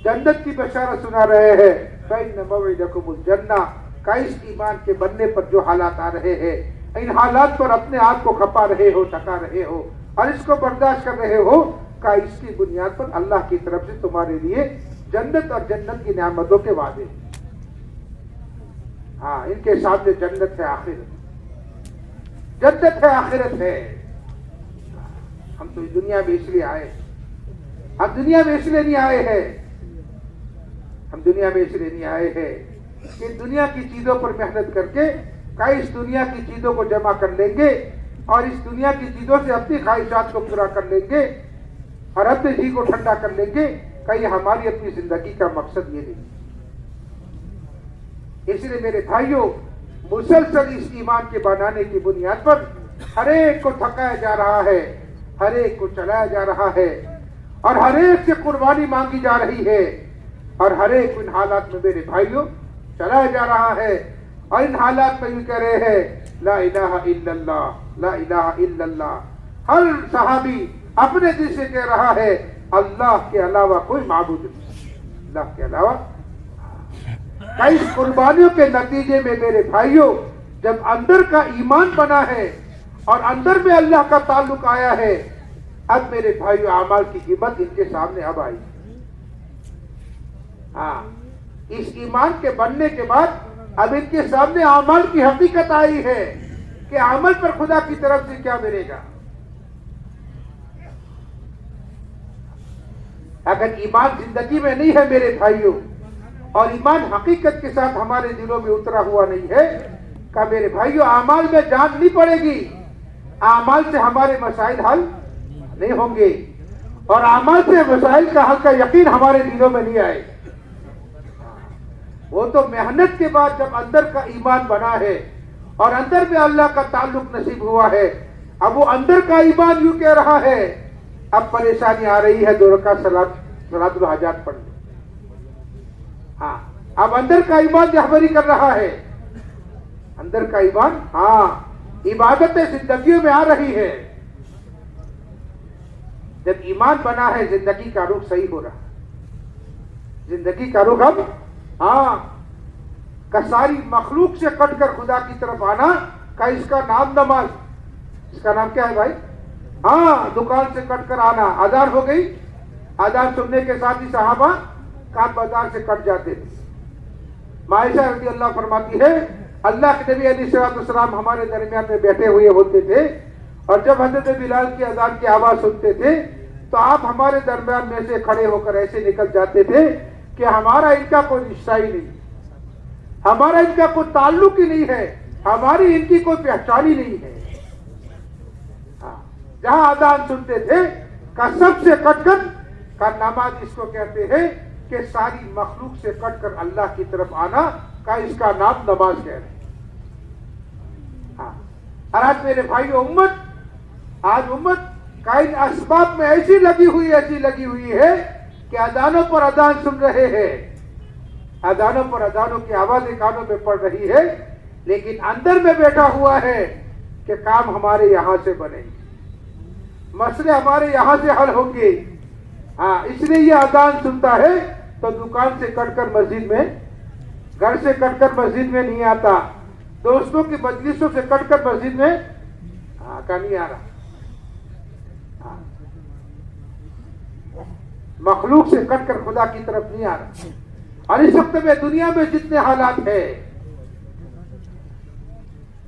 जन्नत की बशारत सुना रहे हैं। फइन्न मौइदकुमुल जन्नह, का इस ईमान के बनने पर जो हालात आ रहे हैं, इन हालात पर अपने आप को खपा रहे हो, थका रहे हो और इसको बर्दाश्त कर रहे हो, का इसकी बुनियाद पर अल्लाह की तरफ से तुम्हारे लिए जन्नत और जन्नत की नेमतों के वादे। इनके सामने जन्नत है, आखिरत, जन्नत है, आखिरत है। हम तो इस दुनिया में इसलिए आए, हम दुनिया में इसलिए नहीं आए हैं, हम दुनिया में इसलिए नहीं आए हैं कि दुनिया की चीजों पर मेहनत करके कई इस दुनिया की चीजों को जमा कर लेंगे और इस दुनिया की चीजों से अपनी ख्वाहिशात को पूरा कर लेंगे और अपने जी को ठंडा कर लेंगे। कहीं हमारी अपनी जिंदगी का मकसद ये नहीं। इसलिए मेरे भाइयों, मुसलसल इस ईमान के बनाने की बुनियाद पर हर एक को थकाया जा रहा है, हर एक को चलाया जा रहा है और हर एक से कुर्बानी मांगी जा रही है और हर एक इन हालात में मेरे भाइयों चलाया जा रहा है। और इन हालात में यूं कह रहे हैं ला इलाहा इल्लल्लाह, ला इलाहा इल्लल्लाह। हर सहाबी अपने दिल से कह रहा है अल्लाह के अलावा कोई माबूद नहीं, अल्लाह के अलावा। कई कुर्बानियों के नतीजे में मेरे भाइयों, जब अंदर का ईमान बना है और अंदर में अल्लाह का ताल्लुक आया है, अब मेरे भाइयों अमाल की कीमत इनके सामने अब आई। इस ईमान के बनने के बाद अब इनके सामने अमाल की हकीकत आई है कि अमल पर खुदा की तरफ से क्या मिलेगा। अगर ईमान जिंदगी में नहीं है मेरे भाइयों और ईमान हकीकत के साथ हमारे दिलों में उतरा हुआ नहीं है, का मेरे भाइयों अमाल में जान नहीं पड़ेगी, अमाल से हमारे मसाइल हल नहीं होंगे और अमाल से मसाइल का हल का यकीन हमारे दिलों में नहीं आए। वो तो मेहनत के बाद जब अंदर का ईमान बना है और अंदर में अल्लाह का ताल्लुक नसीब हुआ है। अब वो अंदर का ईमान यूं कह रहा है, अब परेशानी आ रही है, 2 रकात सलातुल हाजात पढ़ लो। हाँ, अब अंदर का ईमान रहबरी कर रहा है, अंदर का ईमान, हाँ, इबादतें जिंदगियों में आ रही है। जब ईमान बना है, जिंदगी का रुख सही हो रहा है, जिंदगी का रुख अब, हाँ, का सारी मखलूक से कटकर खुदा की तरफ आना का इसका नाम नमाज। इसका नाम क्या है भाई? हाँ, दुकान से कटकर आना। अजान हो गई, अजान सुनने के साथ ही सहाबा काम बाजार से कट जाते थे। मायशा रज़ी अल्लाह फरमाती है, अल्लाह के नबी अलैहिस्सलाम हमारे दरमियान में बैठे हुए होते थे और जब हजरत बिलाल की अजान की आवाज सुनते थे तो आप हमारे दरमियान में से खड़े होकर ऐसे निकल जाते थे कि हमारा इनका कोई रिश्ता ही नहीं, हमारा इनका कोई ताल्लुक ही नहीं है, हमारी इनकी कोई पहचान ही नहीं है। हाँ, जहां अजान सुनते थे का सबसे कटकर का नमाज इसको कहते हैं कि सारी मखलूक से कटकर अल्लाह की तरफ आना का इसका नाम नमाज कह रहे। हाँ, और आज मेरे भाइयों, उम्मत, आज उम्मत का इन असबाब में ऐसी लगी हुई है कि अजानों पर अजान सुन रहे हैं, अजानों पर अजानों की आवाजें कानों में पड़ रही है, लेकिन अंदर में बैठा हुआ है कि काम हमारे यहां से बनेंगे, मसले हमारे यहां से हल होंगे। हाँ, इसलिए ये अजान सुनता है तो दुकान से कटकर मस्जिद में, घर से कटकर मस्जिद में नहीं आता, दोस्तों की मजलिसों से कटकर मस्जिद में का नहीं आ रहा। हाँ, मखलूक से कटकर खुदा की तरफ नहीं आ रहा। और इस वक्त में दुनिया में जितने हालात है,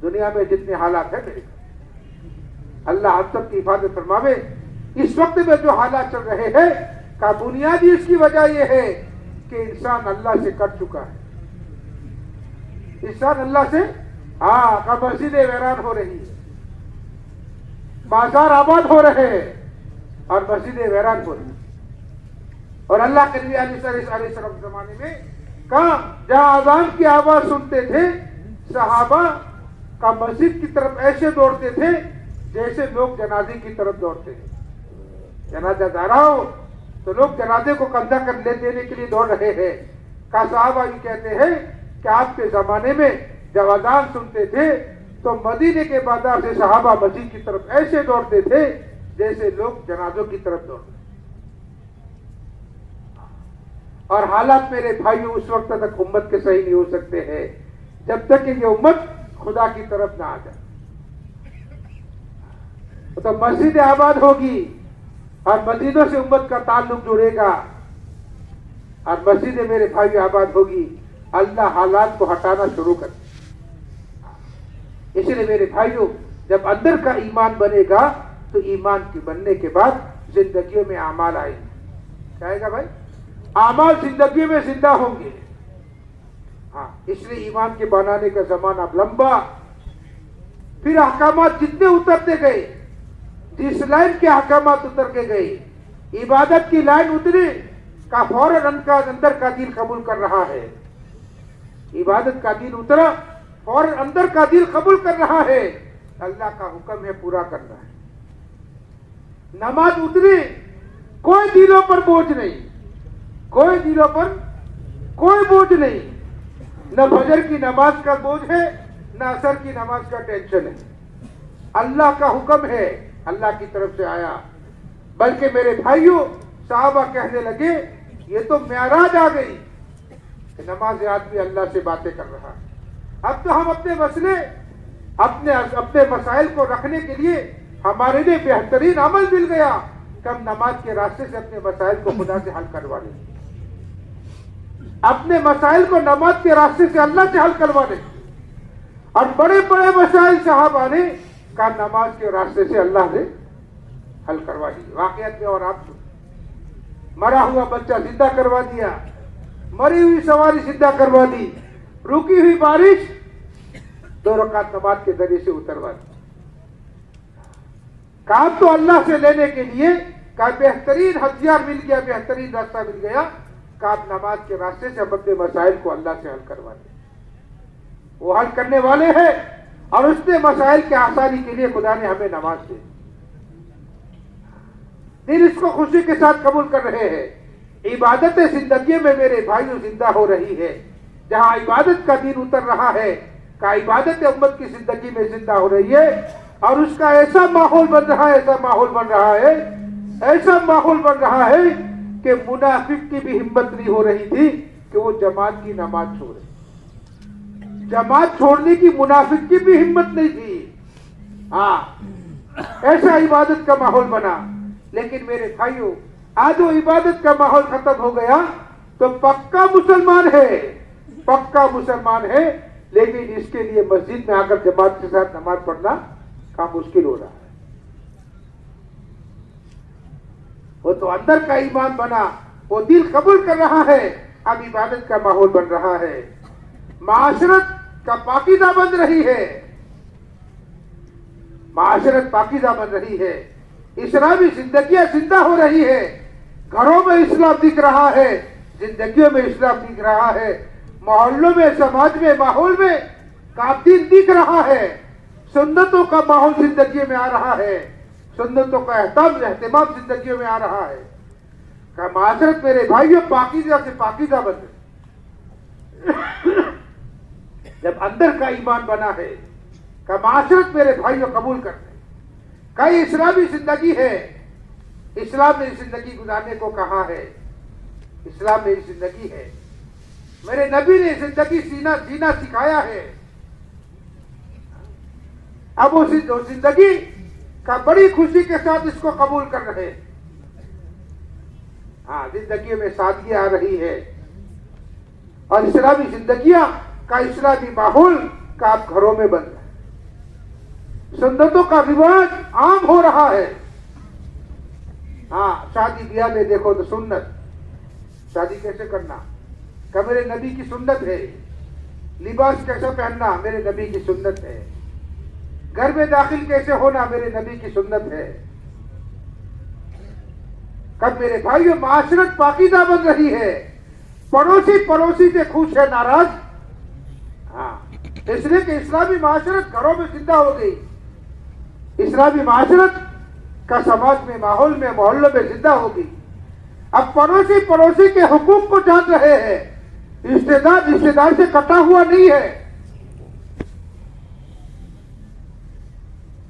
दुनिया में जितने हालात है, मेरे अल्लाह हम सब की हिफाजत फरमावे। इस वक्त में जो हालात चल रहे हैं का बुनियादी इसकी वजह यह है कि इंसान अल्लाह से कट चुका है। इंसान अल्लाह से, हाँ, का मस्जिदें वैरान हो रही है, बाजार आबाद हो रहे हैं और मस्जिदें वैरान हो रही है। और अल्लाह के नबी अलैहिस्सलाम जमाने में कहा, जहां अजान की आवाज सुनते थे, सहाबा का मस्जिद की तरफ ऐसे दौड़ते थे जैसे लोग जनाजे की तरफ दौड़ते हैं। जनाजा जा रहा हो तो लोग जनाजे को कंधा कर ले देने के लिए दौड़ रहे हैं। का साहबा ये कहते हैं कि आपके जमाने में जब अजान सुनते थे तो मदीने के बाजार से सहाबा मस्जिद की तरफ ऐसे दौड़ते थे जैसे लोग जनाजों की तरफ दौड़ते। और हालात मेरे भाइयों उस वक्त तक उम्मत के सही नहीं हो सकते हैं जब तक कि ये उम्मत खुदा की तरफ ना आ जाए। तो मस्जिद आबाद होगी और मस्जिदों से उम्मत का ताल्लुक जुड़ेगा और मस्जिदें मेरे भाई आबाद होगी, अल्लाह हालात को हटाना शुरू कर। इसलिए मेरे भाइयों, जब अंदर का ईमान बनेगा तो ईमान के बनने के बाद जिंदगियों में आमाल आएंगे। क्या आएगा भाई? आमाल जिंदगी में जिंदा होंगे। हाँ, इसलिए ईमान के बनाने का जमाना लंबा। फिर अहकामात जितने उतरते गए, जिस लाइन के अहकामात उतर के गए, इबादत की लाइन उतरी का फौरन अंदर का दिल कबूल कर रहा है। इबादत का दिल उतरा, फौरन अंदर का दिल कबूल कर रहा है। अल्लाह का हुक्म है पूरा करना है। नमाज उतरी, कोई दिलों पर बोझ नहीं, कोई दिलों पर कोई बोझ नहीं। न फजर की नमाज का बोझ है, न असर की नमाज का टेंशन है। अल्लाह का हुक्म है, अल्लाह की तरफ से आया। बल्कि मेरे भाइयों, साहबा कहने लगे ये तो मेराज आ गई, नमाज आदमी अल्लाह से बातें कर रहा है। अब तो हम अपने मसले, अपने मसाइल को रखने के लिए हमारे लिए बेहतरीन अमल मिल गया कि हम नमाज के रास्ते से अपने मसाइल को खुदा से हल करवा लें। अपने मसाइल को नमाज के रास्ते से अल्लाह से हल करवा लें। और बड़े बड़े मसाइल साहबा ने का नमाज के रास्ते से अल्लाह ने हल करवा दिए। वाकयात में और आप मरा हुआ बच्चा जिंदा करवा दिया, मरी हुई सवारी जिंदा करवा दी, रुकी हुई बारिश 2 रकात नमाज के जरिए से उतरवा दी। काम तो अल्लाह से लेने के लिए का बेहतरीन हथियार मिल गया, बेहतरीन रास्ता मिल गया। काम नमाज के रास्ते से हम अपने मसाइल को अल्लाह से हल करवा दें। वो हल करने वाले हैं और उसने मसाइल के आसानी के लिए खुदा ने हमें नमाज दी। दिन इसको खुशी के साथ कबूल कर रहे हैं। इबादत जिंदगी में मेरे भाइयों जिंदा हो रही है। जहां इबादत का दिन उतर रहा है, का इबादत उम्मत की जिंदगी में जिंदा हो रही है, और उसका ऐसा माहौल बन रहा है, ऐसा माहौल बन रहा है, ऐसा माहौल बन रहा है कि मुनाफिक की भी हिम्मत नहीं हो रही थी कि वो जमात की नमाज छोड़े। जमात छोड़ने की मुनाफिक की भी हिम्मत नहीं थी। हाँ, ऐसा इबादत का माहौल बना। लेकिन मेरे भाइयों, आज वो इबादत का माहौल खत्म हो गया तो पक्का मुसलमान है, पक्का मुसलमान है, लेकिन इसके लिए मस्जिद में आकर जमात के साथ नमाज पढ़ना का मुश्किल हो रहा है। वो तो अंदर का ईमान बना, वो दिल कबूल कर रहा है, अब इबादत का माहौल बन रहा है, माशरत का पाकीज़ा बन रही है, माशरत पाकीज़ा बन रही है, इस्लामी जिंदगियां जिंदा हो रही है, घरों में इस्लाम दिख रहा है, जिंदगियों में इस्लाम दिख रहा है, मोहल्लों में, समाज में, माहौल में काफिल दिख रहा है, सुन्नतों का माहौल जिंदगी में आ रहा है, सुन्नतों का एहतमाम जिंदगी में आ रहा है। का माशरत मेरे भाइयों पाकीज़ा से पाकीज़ा बन रही। जब अंदर का ईमान बना है, का माशरत मेरे भाइयों कबूल करते, कई इस्लामी जिंदगी है, इस्लाम ने जिंदगी गुजारने को कहा है, इस्लाम में जिंदगी है, मेरे नबी ने जिंदगी जीना सिखाया है। अब वो जिंदगी का बड़ी खुशी के साथ इसको कबूल कर रहे हैं। हाँ, जिंदगी में सादगी आ रही है, और इस्लामी जिंदगियां का इस्लामी माहौल का आप घरों में बन रहे हैं, सुन्नतों का रिवाज आम हो रहा है। हाँ, शादी ब्याह में देखो तो सुन्नत, शादी कैसे करना का मेरे नबी की सुन्नत है, लिबास कैसा पहनना मेरे नबी की सुन्नत है, घर में दाखिल कैसे होना मेरे नबी की सुन्नत है। कब मेरे भाइयों माशरत पाकीज़ा बन रही है, पड़ोसी पड़ोसी से खुश है नाराज। हाँ, इसलिए कि इस्लामी माशरत घरों में जिंदा हो गई, इस्लामी माशरत का समाज में, माहौल में, मोहल्लों में जिंदा हो गई। अब पड़ोसी पड़ोसी के हुकूक को जान रहे हैं, रिश्तेदार रिश्तेदार से कटा हुआ नहीं है,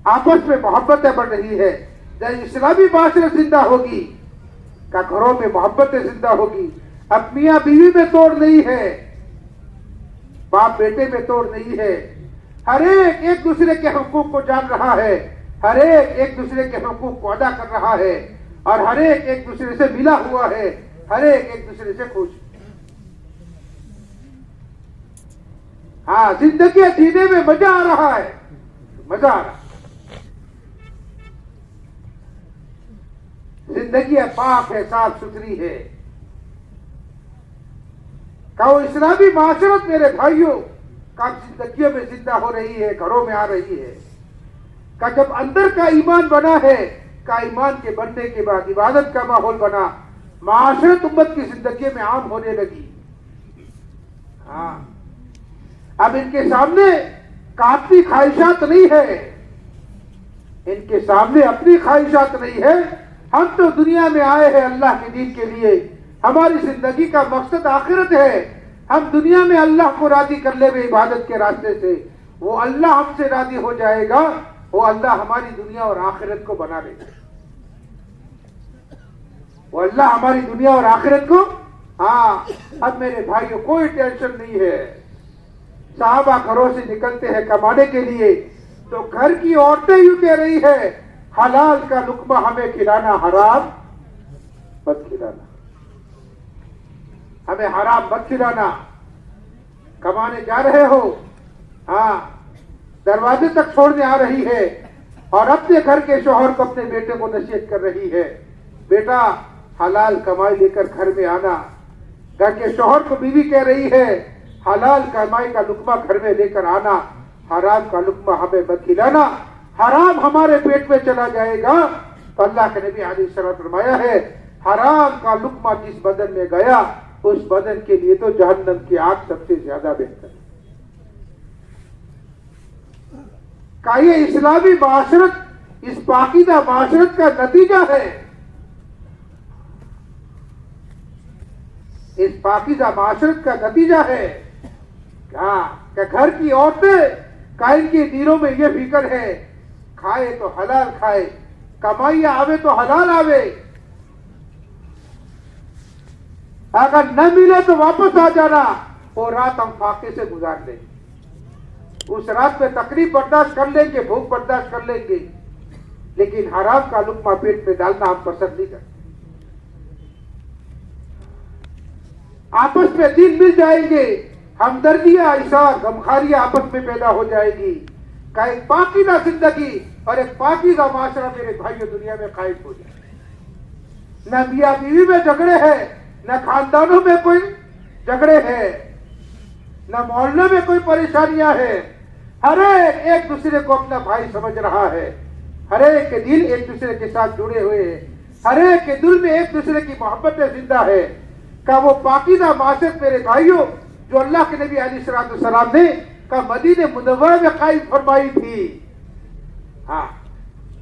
आपस में मोहब्बतें बढ़ रही है। जब इस्लामी माशरत जिंदा होगी, का घरों में मोहब्बतें जिंदा होगी। अब मियां बीवी में तोड़ नहीं है, बाप बेटे में तोड़ नहीं है, हर एक दूसरे के हुकूक को जान रहा है, हर एक दूसरे के हुकूक को अदा कर रहा है, और हर एक दूसरे से मिला हुआ है, हर एक दूसरे से खुश। हाँ, जिंदगी जीने में मजा आ रहा है, मजा आ रहा है। जिंदगी पाक है, साफ सुथरी है। कहो इस्लामी माशरत मेरे भाइयों का जिंदगियों में जिंदा हो रही है, घरों में आ रही है। का जब अंदर का ईमान बना है, का ईमान के बनने के बाद इबादत का माहौल बना, माशरत उम्मत की जिंदगी में आम होने लगी। हाँ, अब इनके सामने अपनी ख्वाहिशात नहीं है, इनके सामने अपनी ख्वाहिशात नहीं है। हम तो दुनिया में आए हैं अल्लाह के दीन के लिए, हमारी जिंदगी का मकसद आखिरत है। हम दुनिया में अल्लाह को राजी कर ले इबादत के रास्ते से, वो अल्लाह हमसे राजी हो जाएगा, वो अल्लाह हमारी दुनिया और आखिरत को बना लेगा, वो अल्लाह हमारी दुनिया और आखिरत को। हाँ, अब मेरे भाइयों कोई टेंशन नहीं है। साहबा घरों से निकलते हैं कमाने के लिए, तो घर की औरतें यूं कह रही है, हलाल का लुक्मा हमें खिलाना, हराम मत खिलाना, हमें हराम मत खिलाना। कमाने जा रहे हो, हाँ, दरवाजे तक छोड़ने आ रही है, और अपने घर के शौहर को, अपने बेटे को नसीहत कर रही है, बेटा हलाल कमाई लेकर घर में आना। घर के शौहर को बीवी कह रही है, हलाल कमाई का लुक्मा घर में लेकर आना, हराम का लुक्मा हमें मत खिलाना, हराम हमारे पेट में चला जाएगा। तो अल्लाह के नबी अलैहिस्सलाम फरमाया है, हराम का लुक्मा जिस बदन में गया, उस बदन के लिए तो जहन्नम की आग सबसे ज्यादा बेहतर है। का ये इस्लामी माशरत इस पाकीज़ा माशरत का नतीजा है। इस पाकीज़ा माशरत का नतीजा है क्या घर की औरतें का इनके दिलों में ये फिक्र है, खाए तो हलाल खाए, कमाई आवे तो हलाल आवे, अगर न मिले तो वापस आ जाना, वो रात हम फाके से गुजार लेंगे। उस रात में तकलीफ बर्दाश्त कर लेंगे, भूख बर्दाश्त कर लेंगे, लेकिन हराम का लुकमा पेट में डालना हम पसंद नहीं करते। आपस में दिल मिल जाएंगे, हमदर्दियां, इशार, गमखारियां आपस में पैदा हो जाएगी। का एक पाकीज़ा जिंदगी और एक पाकीज़ा माशरा मेरे भाइयों दुनिया में कायम हो जाए। न मियां बीवी में झगड़े हैं, न खानदानों में कोई झगड़े हैं, न मोहल्ले में कोई परेशानियां हैं। हर एक दूसरे को अपना भाई समझ रहा है, हर एक के दिल एक दूसरे के साथ जुड़े हुए हैं, हर एक के दिल में एक दूसरे की मोहब्बत जिंदा है। का वो पाकीज़ा माशरत मेरे भाइयों जो अल्लाह के नबी अलैहिस्सलाम ने का मदीने मुनव्वरा में कायम फरमाई थी। हाँ,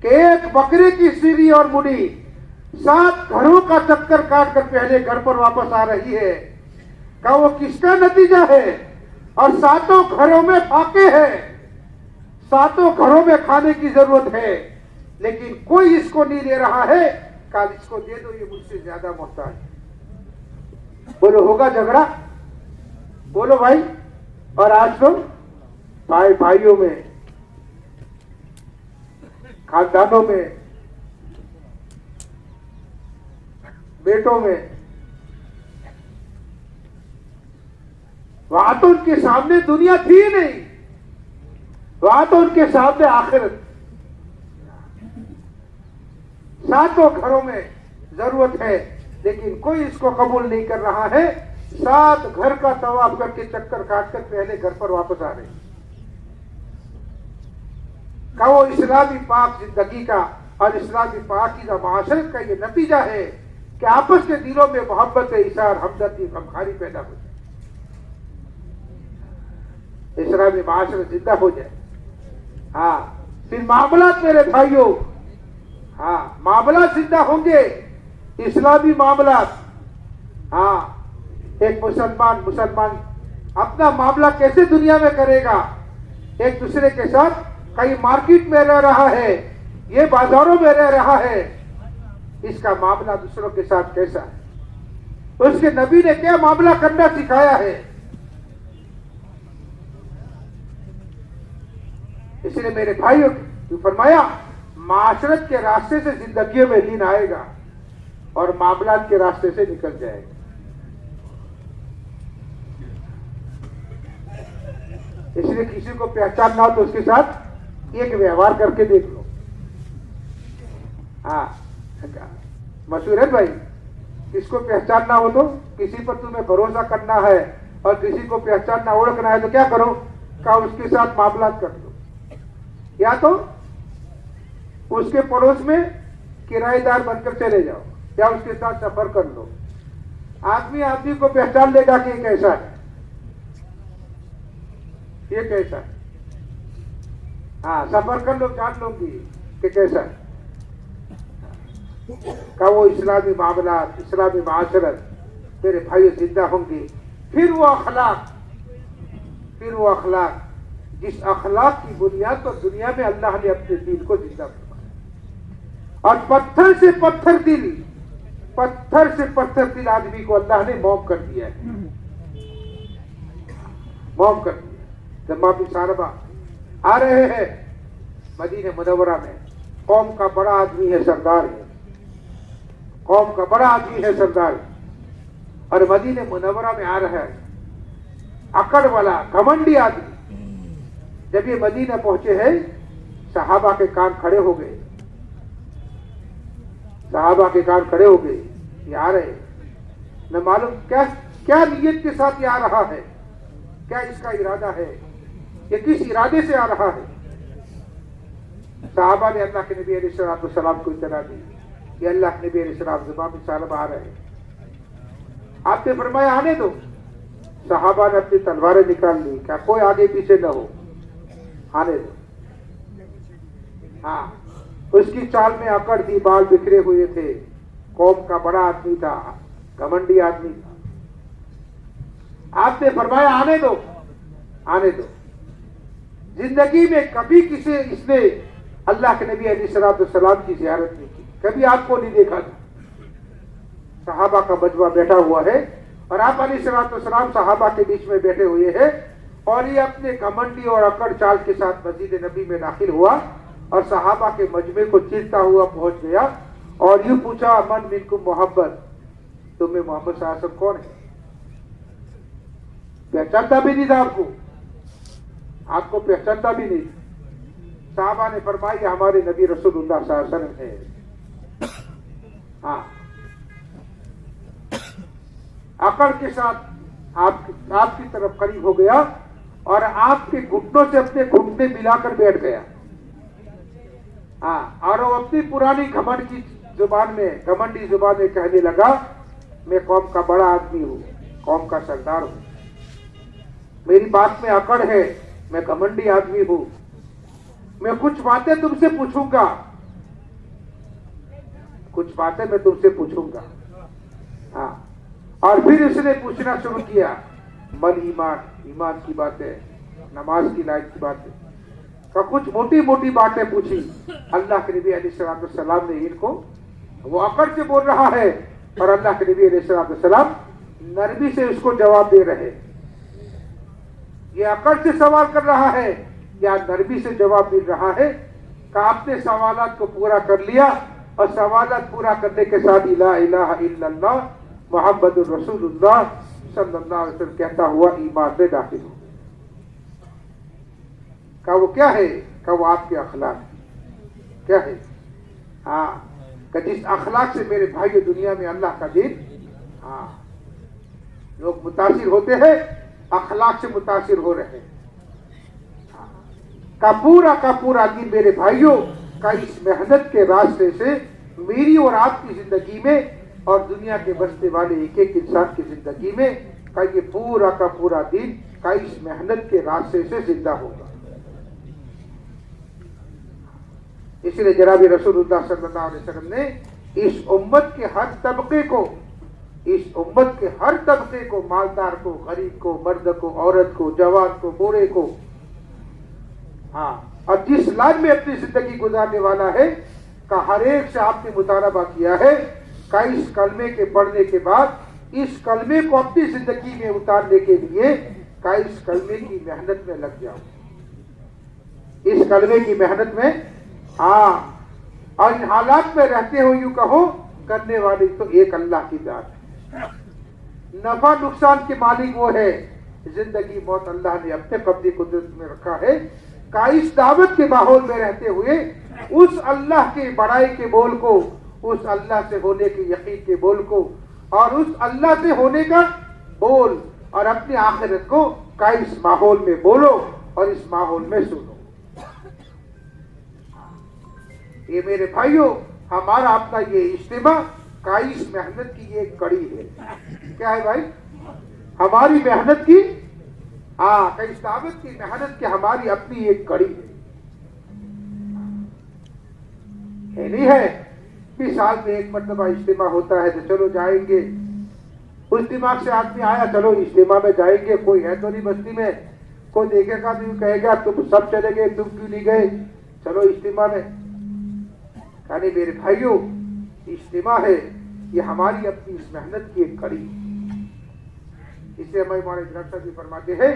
कि एक बकरे की सीरी और मुनी 7 घरों का चक्कर काट कर पहले घर पर वापस आ रही है। का वो किसका नतीजा है? और 7 घरों में फाके हैं, 7 घरों में खाने की जरूरत है, लेकिन कोई इसको नहीं ले रहा है। कल इसको दे दो, ये मुझसे ज्यादा मोहताज है। बोलो होगा झगड़ा? बोलो भाई। और आज तो भाई भाइयों में, खानदानों में, बेटों में, वहां तो उनके सामने दुनिया थी नहीं, वहां तो उनके सामने आखिरत। 7 घरों में जरूरत है, लेकिन कोई इसको कबूल नहीं कर रहा है। 7 घर का तवाफ करके चक्कर काट कर पहले घर पर वापस आ रहे। का वो इस्लामी पाक जिंदगी का और इस्लामी पाकीज़ा माशरत का ये नतीजा है कि आपस के दिलों में मोहब्बत, इशार, हमदर्दी, गमखारी पैदा हो जाए, इस्लामी माशरत जिंदा हो जाए। हाँ, फिर मामलात मेरे भाइयों, हाँ मामला जिंदा होंगे, इस्लामी मामलात। हाँ, एक मुसलमान अपना मामला कैसे दुनिया में करेगा? एक दूसरे के साथ कहीं मार्केट में रह रहा है, ये बाजारों में रह रहा है, इसका मामला दूसरों के साथ कैसा है? उसके नबी ने क्या मामला करना सिखाया है? इसलिए मेरे भाइयों ने फरमाया, माशरत के रास्ते से जिंदगी में लीन आएगा और मामलात के रास्ते से निकल जाएगा। इसलिए किसी को पहचान ना हो तो उसके साथ एक व्यवहार करके देख लो। हाँ, मशहूर है भाई, किसको पहचान ना हो तो किसी पर तुम्हें भरोसा करना है और किसी को पहचान ना ओळखना है तो क्या करो? का उसके साथ मामलात कर लो, या तो उसके पड़ोस में किराएदार बनकर चले जाओ, या उसके साथ सफर कर लो। आदमी आदमी को पहचान लेगा कि ये कैसा है, ये कैसा है। हाँ, सफर कर लो, जान लोगी कि कैसा है। का वो इस्लामी मामला, इस्लामी माशरत मेरे भाई जिंदा होंगे। फिर वो अखलाक, जिस अखलाक की बुनियाद पर दुनिया में अल्लाह ने अपने दिल को जिंदा करवाया। और पत्थर से पत्थर दिल आदमी को अल्लाह ने मौम कर दिया है, मौम कर दिया। जब माफी साहबा आ रहे हैं मदीने मुनव्वरा में, कौम का बड़ा आदमी है, सरदार है, कौम का बड़ा आदमी है, सरदार, और मदीने मुनव्वरा में आ रहा है अकड़ वाला घमंडी आदमी। जब ये मदीना पहुंचे हैं, सहाबा के कान खड़े हो गए, सहाबा के कान खड़े हो गए। ये आ रहे, न मालूम क्या क्या नीयत के साथ ये आ रहा है, क्या इसका इरादा है, ये किस इरादे से आ रहा है। सहाबा ने अल्लाह के नबी अलैहिस्सलाम को इत्तला दी कि अल्लाह के नबी अलैहिस्सलाम ज़बान साहब आ रहे हैं। आपने फरमाया आने दो। सहाबा ने अपनी तलवारें निकाल ली, क्या कोई आगे पीछे न हो, आने दो। हाँ, उसकी चाल में अकड़ थी, बाल बिखरे हुए थे, कौम का बड़ा आदमी था, घमंडी आदमी था। आपने फरमाया आने दो, आने दो। जिंदगी में कभी किसी इसने अल्लाह के नबी अलैहिस्सलाम की ज़ियारत नहीं की, कभी आपको नहीं देखा था। सहाबा का मजमा बैठा हुआ है और आप अलैहिस्सलाम सहाबा के बीच में बैठे हुए हैं, और ये अपने घमंडी और अकड़ चाल के साथ मस्जिद नबी में दाखिल हुआ और सहाबा के मजमे को चीरता हुआ पहुंच गया और यूं पूछा, मन मिनकुम मोहब्बत, तुम्हें मोहम्मद सल्लल्लाहु अलैहि वसल्लम कौन है? पहचानता भी नहीं था आपको, आपको पहचानता भी नहीं। साहबा ने फरमाया हमारे नबी रसूलुल्लाह सल्लल्लाहु अलैहि वसल्लम है। हाँ, अकड़ के साथ आपकी तरफ करीब हो गया और आपके घुटनों से अपने घुटने मिलाकर बैठ गया। हाँ, और वो अपनी पुरानी घमंड की जुबान में, घमंडी जुबान में कहने लगा, मैं कौम का बड़ा आदमी हूँ, कौम का सरदार हूँ, मेरी बात में अकड़ है, मैं घमंडी आदमी हूँ, मैं कुछ बातें तुमसे पूछूंगा, कुछ बातें मैं तुमसे पूछूंगा। हाँ, और फिर उसने पूछना शुरू किया, मल ईमान, ईमान की बातें, नमाज की लायक की बातें का कुछ मोटी मोटी बातें पूछी। अल्लाह के नबी अलैहिस्सलाम ने इनको, वो अकड़ से बोल रहा है और अल्लाह के नबी अलैहिस्सलाम नरमी से उसको जवाब दे रहे। ये अकड़ से सवाल कर रहा है या नरमी से जवाब मिल रहा है? कि आपने सवालात को पूरा कर लिया और सवालात पूरा करने के साथ ला इलाहा इल्लल्लाह मुहम्मदुर रसूलुल्लाह सल्लल्लाहु अलैहि वसल्लम कहता हुआ ईमान में दाखिल हो। का वो क्या है? का वो आपके अखलाक क्या है? हाँ, कि जिस अखलाक से मेरे भाइयों दुनिया में अल्लाह का दीन, हाँ, लोग मुतासिर होते हैं, अखलाक से मुतासिर हो रहे हैं। का पूरा दीन मेरे भाइयों का इस मेहनत के रास्ते से मेरी और आपकी जिंदगी में और दुनिया के बसने वाले एक एक इंसान की जिंदगी में का ये पूरा दीन का इस मेहनत के रास्ते से जिंदा होगा। इसलिए जनाब रसूलुल्लाह सल्लल्लाहु अलैहि वसल्लम ने इस उम्मत के हर तबके को, इस उम्मत के हर तबके को, मालदार को, गरीब को, मर्द को, औरत को, जवान को, बूढ़े को, हाँ, और जिस लाइन में अपनी जिंदगी गुजारने वाला है का हर एक से आपने मुतालबा किया है का इस कलमे के पढ़ने के बाद इस कलमे को अपनी जिंदगी में उतारने के लिए का इस कलमे की मेहनत में लग जाओ, इस कलमे की मेहनत में। हाँ, और इन हालात में रहते हो यूं कहो, करने वाली तो एक अल्लाह की जात है। नफा नुकसान के मालिक वो है, जिंदगी मौत अल्लाह ने अपने कब्जे कुदरत में रखा है। का इस दावत के माहौल में रहते हुए उस अल्लाह के बड़ाई के बोल को, उस अल्लाह से होने के यकीन के बोल को और उस अल्लाह से होने का बोल और अपनी आखिरत को का इस माहौल में बोलो और इस माहौल में सुनो। ये मेरे भाइयों, हमारा अपना ये इज्तिमा का इस मेहनत की एक कड़ी है। क्या है भाई? हमारी मेहनत की, हाँ, का इस दावत की मेहनत की हमारी अपनी एक कड़ी है। नहीं है कि साल में एक मरतबा इज्तिमा होता है तो चलो जाएंगे, उस दिमाग से आदमी आया, चलो इज्तिमा में जाएंगे, कोई है तो नहीं बस्ती में, कोई देखेगा तो कहेगा तुम सब चले गए, तुम क्यों नहीं गए, चलो इज्तिमा में। यानी मेरे भाइयों, इज्तिमा है ये हमारी अपनी इस मेहनत की एक कड़ी। इससे हमारे मौलाना इकराम साहब जी फरमाते हैं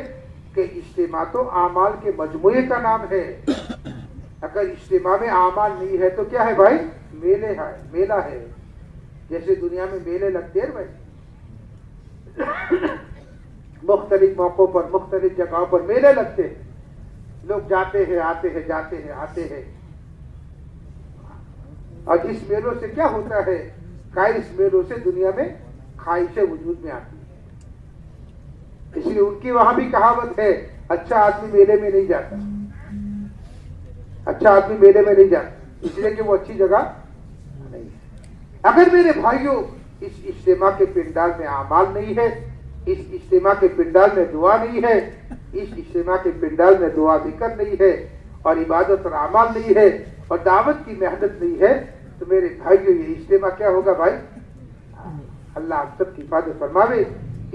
कि इज्तिमा तो आमाल के मजमूए का नाम है। अगर इज्तिमा में आमाल नहीं है तो क्या है भाई? मेले है, मेला है। जैसे दुनिया में मेले लगते हैं भाई, मुख्तलिफ मौकों पर, मुख्तलिफ जगहों पर मेले लगते हैं, लोग जाते हैं, आते हैं, जाते हैं, आते हैं। और इस मेलों से क्या होता है? इस मेलों से दुनिया में ख्वाहिशें वजूद में आती है। इसलिए उनकी वहां भी कहावत है, अच्छा आदमी मेले में नहीं जाता, अच्छा आदमी मेले में नहीं जाता, इसलिए कि वो अच्छी जगह नहीं है। अगर मेरे भाइयों इस इज्तिमा के पिंडाल में आमाल नहीं है, इस इज्तिमा के पिंडाल में दुआ नहीं है, इस इज्तिमा के पिंडाल में दुआ जिक्र नहीं है और इबादत और आमाल नहीं है, और दावत की मेहनत नहीं है तो मेरे भाइयों ये इज्तिमा क्या होगा भाई? अल्लाह आप सब की हिफाजत फरमावे।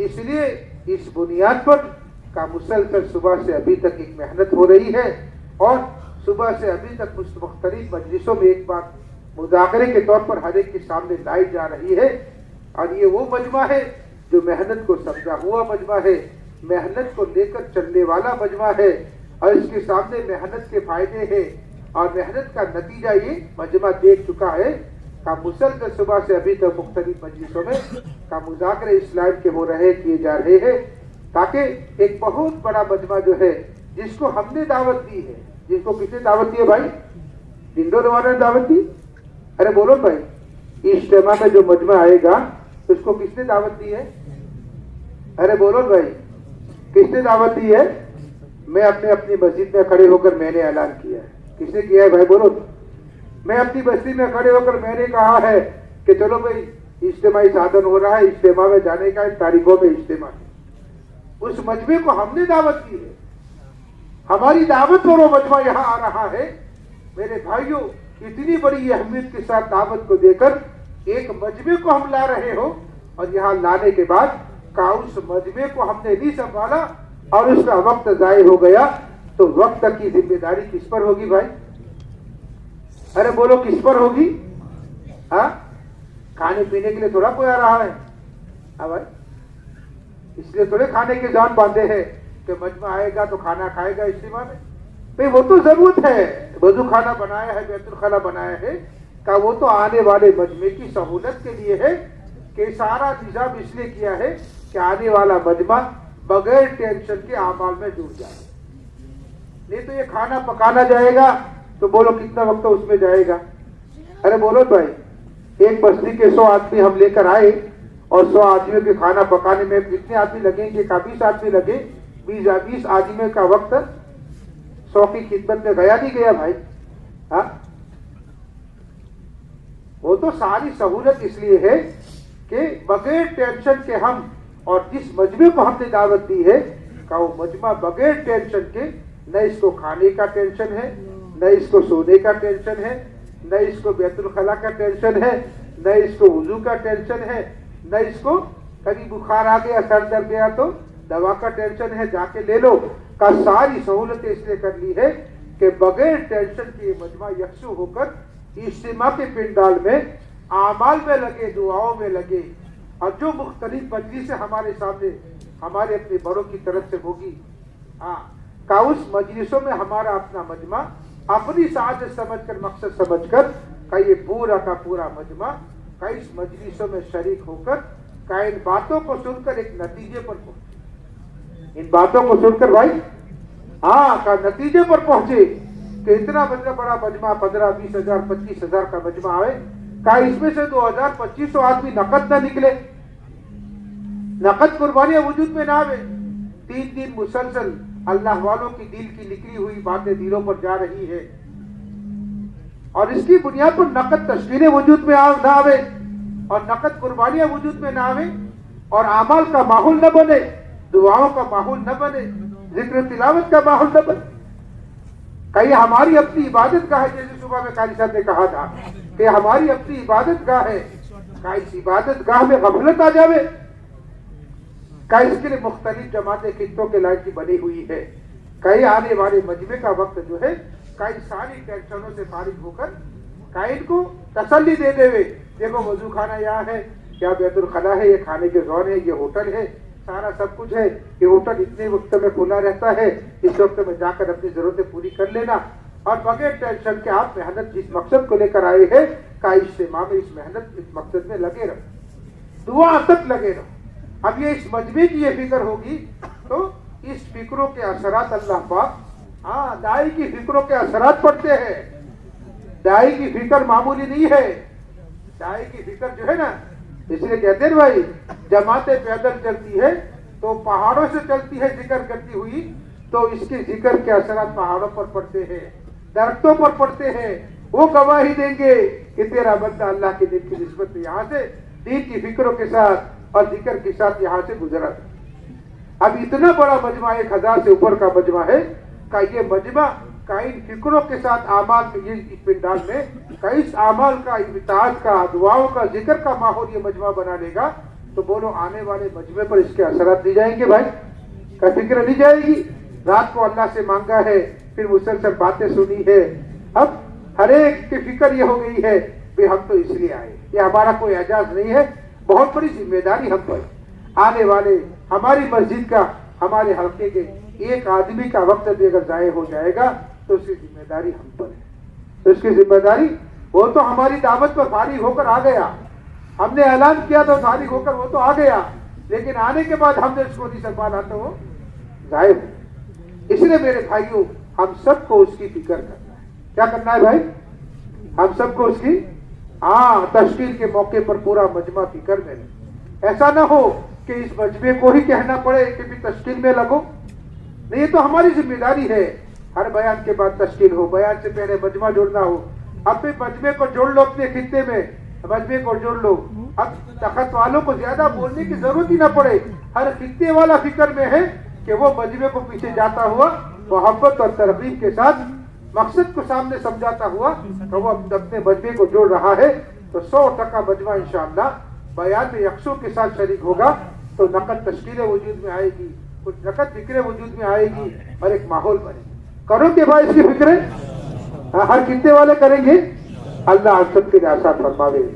इसलिए इस बुनियाद पर का मुसलसल सुबह से अभी तक एक मेहनत हो रही है और सुबह से अभी तक मुख्तलिफ मजलिसों में एक बात मुज़ाकरे के तौर पर हर एक के सामने लाई जा रही है। और ये वो मजमा है जो मेहनत को समझा हुआ मजमा है, मेहनत को लेकर चलने वाला मजमा है और इसके सामने मेहनत के फायदे हैं और मेहनत का नतीजा ये मजमा देख चुका है। का मुसलसल सुबह से अभी तक मुख्तलिफ मजलिसों में का मुज़ाकरे इस्लाम के हो रहे किए जा रहे हैं ताकि एक बहुत बड़ा मजमा जो है जिसको हमने दावत दी है, जिसको किसने दावत दी है भाई? जिंदो ने दावत दी। अरे बोलो भाई, इज्तिमा में जो मजमा आएगा उसको किसने दावत दी है? अरे बोलो भाई, किसने दावत दी है? मैं अपनी मस्जिद में खड़े होकर मैंने ऐलान किया है। किसने किया है भाई? बोलो। मैं अपनी बस्ती में खड़े होकर मैंने कहा है कि चलो भाई इज्तिमाई साधन हो रहा है, इज्तिमा में जाने का, इन तारीखों में इज्तिमा है। उस मजमे को हमने दावत दी है, हमारी दावत पर वो मजमा यहाँ आ रहा है। मेरे भाइयों, इतनी बड़ी अहमियत के साथ दावत को देकर एक मजमे को हम ला रहे हो और यहाँ लाने के बाद का उस मजमे को हमने नहीं संभाला और उसका वक्त जाय हो गया तो वक्त की जिम्मेदारी किस पर होगी भाई? अरे बोलो, किस पर होगी? हाँ, खाने पीने के लिए थोड़ा कोई आ रहा है? हाँ भाई, इसलिए थोड़े खाने के जान बांधे हैं कि मजमा आएगा तो खाना खाएगा इज्तिमा में। भाई वो तो जरूरत है, वजू खाना बनाया है, बैतुल खला बनाया है, का वो तो आने वाले मजमे की सहूलत के लिए है कि सारा निजाम इसलिए किया है कि आने वाला मजमा बगैर टेंशन के आमाल में जुड़ जाए। नहीं तो ये खाना पकाना जाएगा तो बोलो कितना वक्त उसमें जाएगा? अरे बोलो भाई, एक बस्ती के 100 आदमी हम लेकर आए और 100 आदमियों के खाना पकाने में कितने आदमी लगेंगे? का 20 आदमी लगे, 20 आदमियों का वक्त 100 की खिदमत में गया नहीं गया भाई? हाँ, वो तो सारी सहूलत इसलिए है कि बगैर टेंशन के हम, और जिस मजमे को हमने दावत दी है का वो मजमा बगैर टेंशन के, न इसको खाने का टेंशन है, न इसको सोने का टेंशन है, न इसको बैतुल खला का टेंशन है, न इसको वुजू का टेंशन है, न इसको कभी बुखार आ गया, सर दर्द गया तो दवा का टेंशन है, जाके ले लो। का सारी सहूलतें इसलिए कर ली है कि बगैर टेंशन के मजमा यकसू होकर इज्तिमा के पिंडाल में आमाल में लगे, दुआओं में लगे और जो मुख्तलिफ मजलिसें हमारे सामने हमारे अपने बड़ों की तरफ से होगी, हाँ, का उस मजलिसों में हमारा अपना मजमा अपनी साजिश समझकर, मकसद समझकर का ये पूरा का पूरा मजमा का इस मजलिसों में शरीक होकर का इन बातों को सुनकर एक नतीजे पर पहुंचे। इन बातों को सुनकर भाई, हाँ, का नतीजे पर पहुंचे कि इतना बड़ा मजमा 15, 20 हजार, 25 हजार का मजमा आए, का इसमें से 2000, 2500 आदमी नकद न निकले, नकद कुर्बानियां वजूद में ना आवे। 3 दिन मुसलसल अल्लाह वालों की दिल की निकली हुई बातें दिलों पर जा रही है और इसकी बुनियाद पर नकद तस्वीरें वजूद में ना आवे और नकद कुर्बानियां वजूद में ना आवे और अमाल का माहौल न बने, दुआओं का माहौल न बने, जिक्र तिलावत का माहौल न बने। कहीं हमारी अपनी इबादत गाह है, जैसे सुबह में कारी साहब ने कहा था कि हमारी अपनी इबादत गाह है, का इस इबादत गाह में गफलत आ जावे, का इसके लिए मुख्तलिफ जमातें खित्तों के लायक की बनी हुई है। कई आने वाले मजमे का वक्त जो है कई सारी टेंशनों से फारिग होकर का इनको तसल्ली दे देवे, देखो वजू खाना यहाँ है, क्या बैतुल खला है, ये खाने के जोन है, ये होटल है, सारा सब कुछ है, ये होटल इतने वक्त में खुला रहता है, इस वक्त में जाकर अपनी जरूरतें पूरी कर लेना और बगैर टेंशन के आप मेहनत जिस मकसद को लेकर आए हैं का इज्तिमा में इस मेहनत इस मकसद में लगे रहो, दुआ तक लगे रहो। अब ये इस मजमे की ये फिक्र होगी तो इस फिक्रों के असरात अल्लाह पाक, हाँ, दाई की फिक्रों के असरात पड़ते हैं। दाई की फिक्र मामूली नहीं है, दाई की फिक्र जो है ना, इसलिए कहते हैं भाई, जमातें पैदल चलती है तो पहाड़ों से चलती है जिक्र करती हुई, तो इसके जिक्र के असरात पहाड़ों पर पड़ते हैं, दरख्तों पर पड़ते हैं। वो गवाही देंगे कि तेरा बंदा अल्लाह के दिन की निस्बत में यहाँ से दीन की फिक्रों के साथ और जिक्र के साथ यहाँ से गुजरा था। अब इतना बड़ा मजमा 1000 से ऊपर का मजमा है का ये मजमा कई फिक्रों के साथ आमाल में ये इस पिंडाल में कई आमाल का इताअत का दुआओं का जिक्र का माहौल ये मजमा बना लेगा, तो बोलो आने वाले मजमे पर इसके असरात नहीं जाएंगे भाई? क्या फिक्र नहीं जाएगी? रात को अल्लाह से मांगा है, फिर मुसलसल बातें सुनी है, अब हर एक की फिक्र ये हो गई है कि हम तो इसलिए आए, ये हमारा कोई एजाज नहीं है, बहुत बड़ी जिम्मेदारी हम पर। आने वाले हमारी मस्जिद का, हमारे हल्के के एक आदमी का वक्त भी अगर जाये हो जाएगा तो उसकी जिम्मेदारी हम पर है। तो उसकी जिम्मेदारी, वो तो हमारी दावत पर फारिग होकर आ गया, हमने ऐलान किया तो फारिग होकर वो तो आ गया, लेकिन आने के बाद हमने उसको नहीं संभाला तो वो जाये हो। इसलिए मेरे भाइयों, हम सबको उसकी फिक्र करना है। क्या करना है भाई? हम सबको उसकी तश्कील के मौके पर पूरा मजमा फिक्र में। ऐसा ना हो कि इस मजमे को ही कहना पड़े कि भी तश्कील में लगो, नहीं, ये तो हमारी जिम्मेदारी है। हर बयान के बाद तश्कील हो, बयान से पहले मजमा जोड़ना हो। अब भी मजमे को जोड़ लो, अपने खित्ते में मजमे को जोड़ लो। अब तखत वालों को ज्यादा बोलने की जरूरत ही ना पड़े, हर खित्ते वाला फिक्र में है कि वो मजमे को पीछे जाता हुआ मोहब्बत और तरगीब के साथ मकसद को सामने समझाता हुआ तो वो अपने मजमे को जोड़ रहा है। तो 100% मजमा इंशाअल्लाह बयान में यकसों के साथ शरीक होगा, तो नकद तश्कीलें वजूद में आएगी, कुछ नकद फिक्रें वजूद में आएगी और एक माहौल बनेगी। करोगे भाई इसकी फिक्रें? हर कितने वाले करेंगे? अल्लाह हम सब के लिए आसान फरमावे।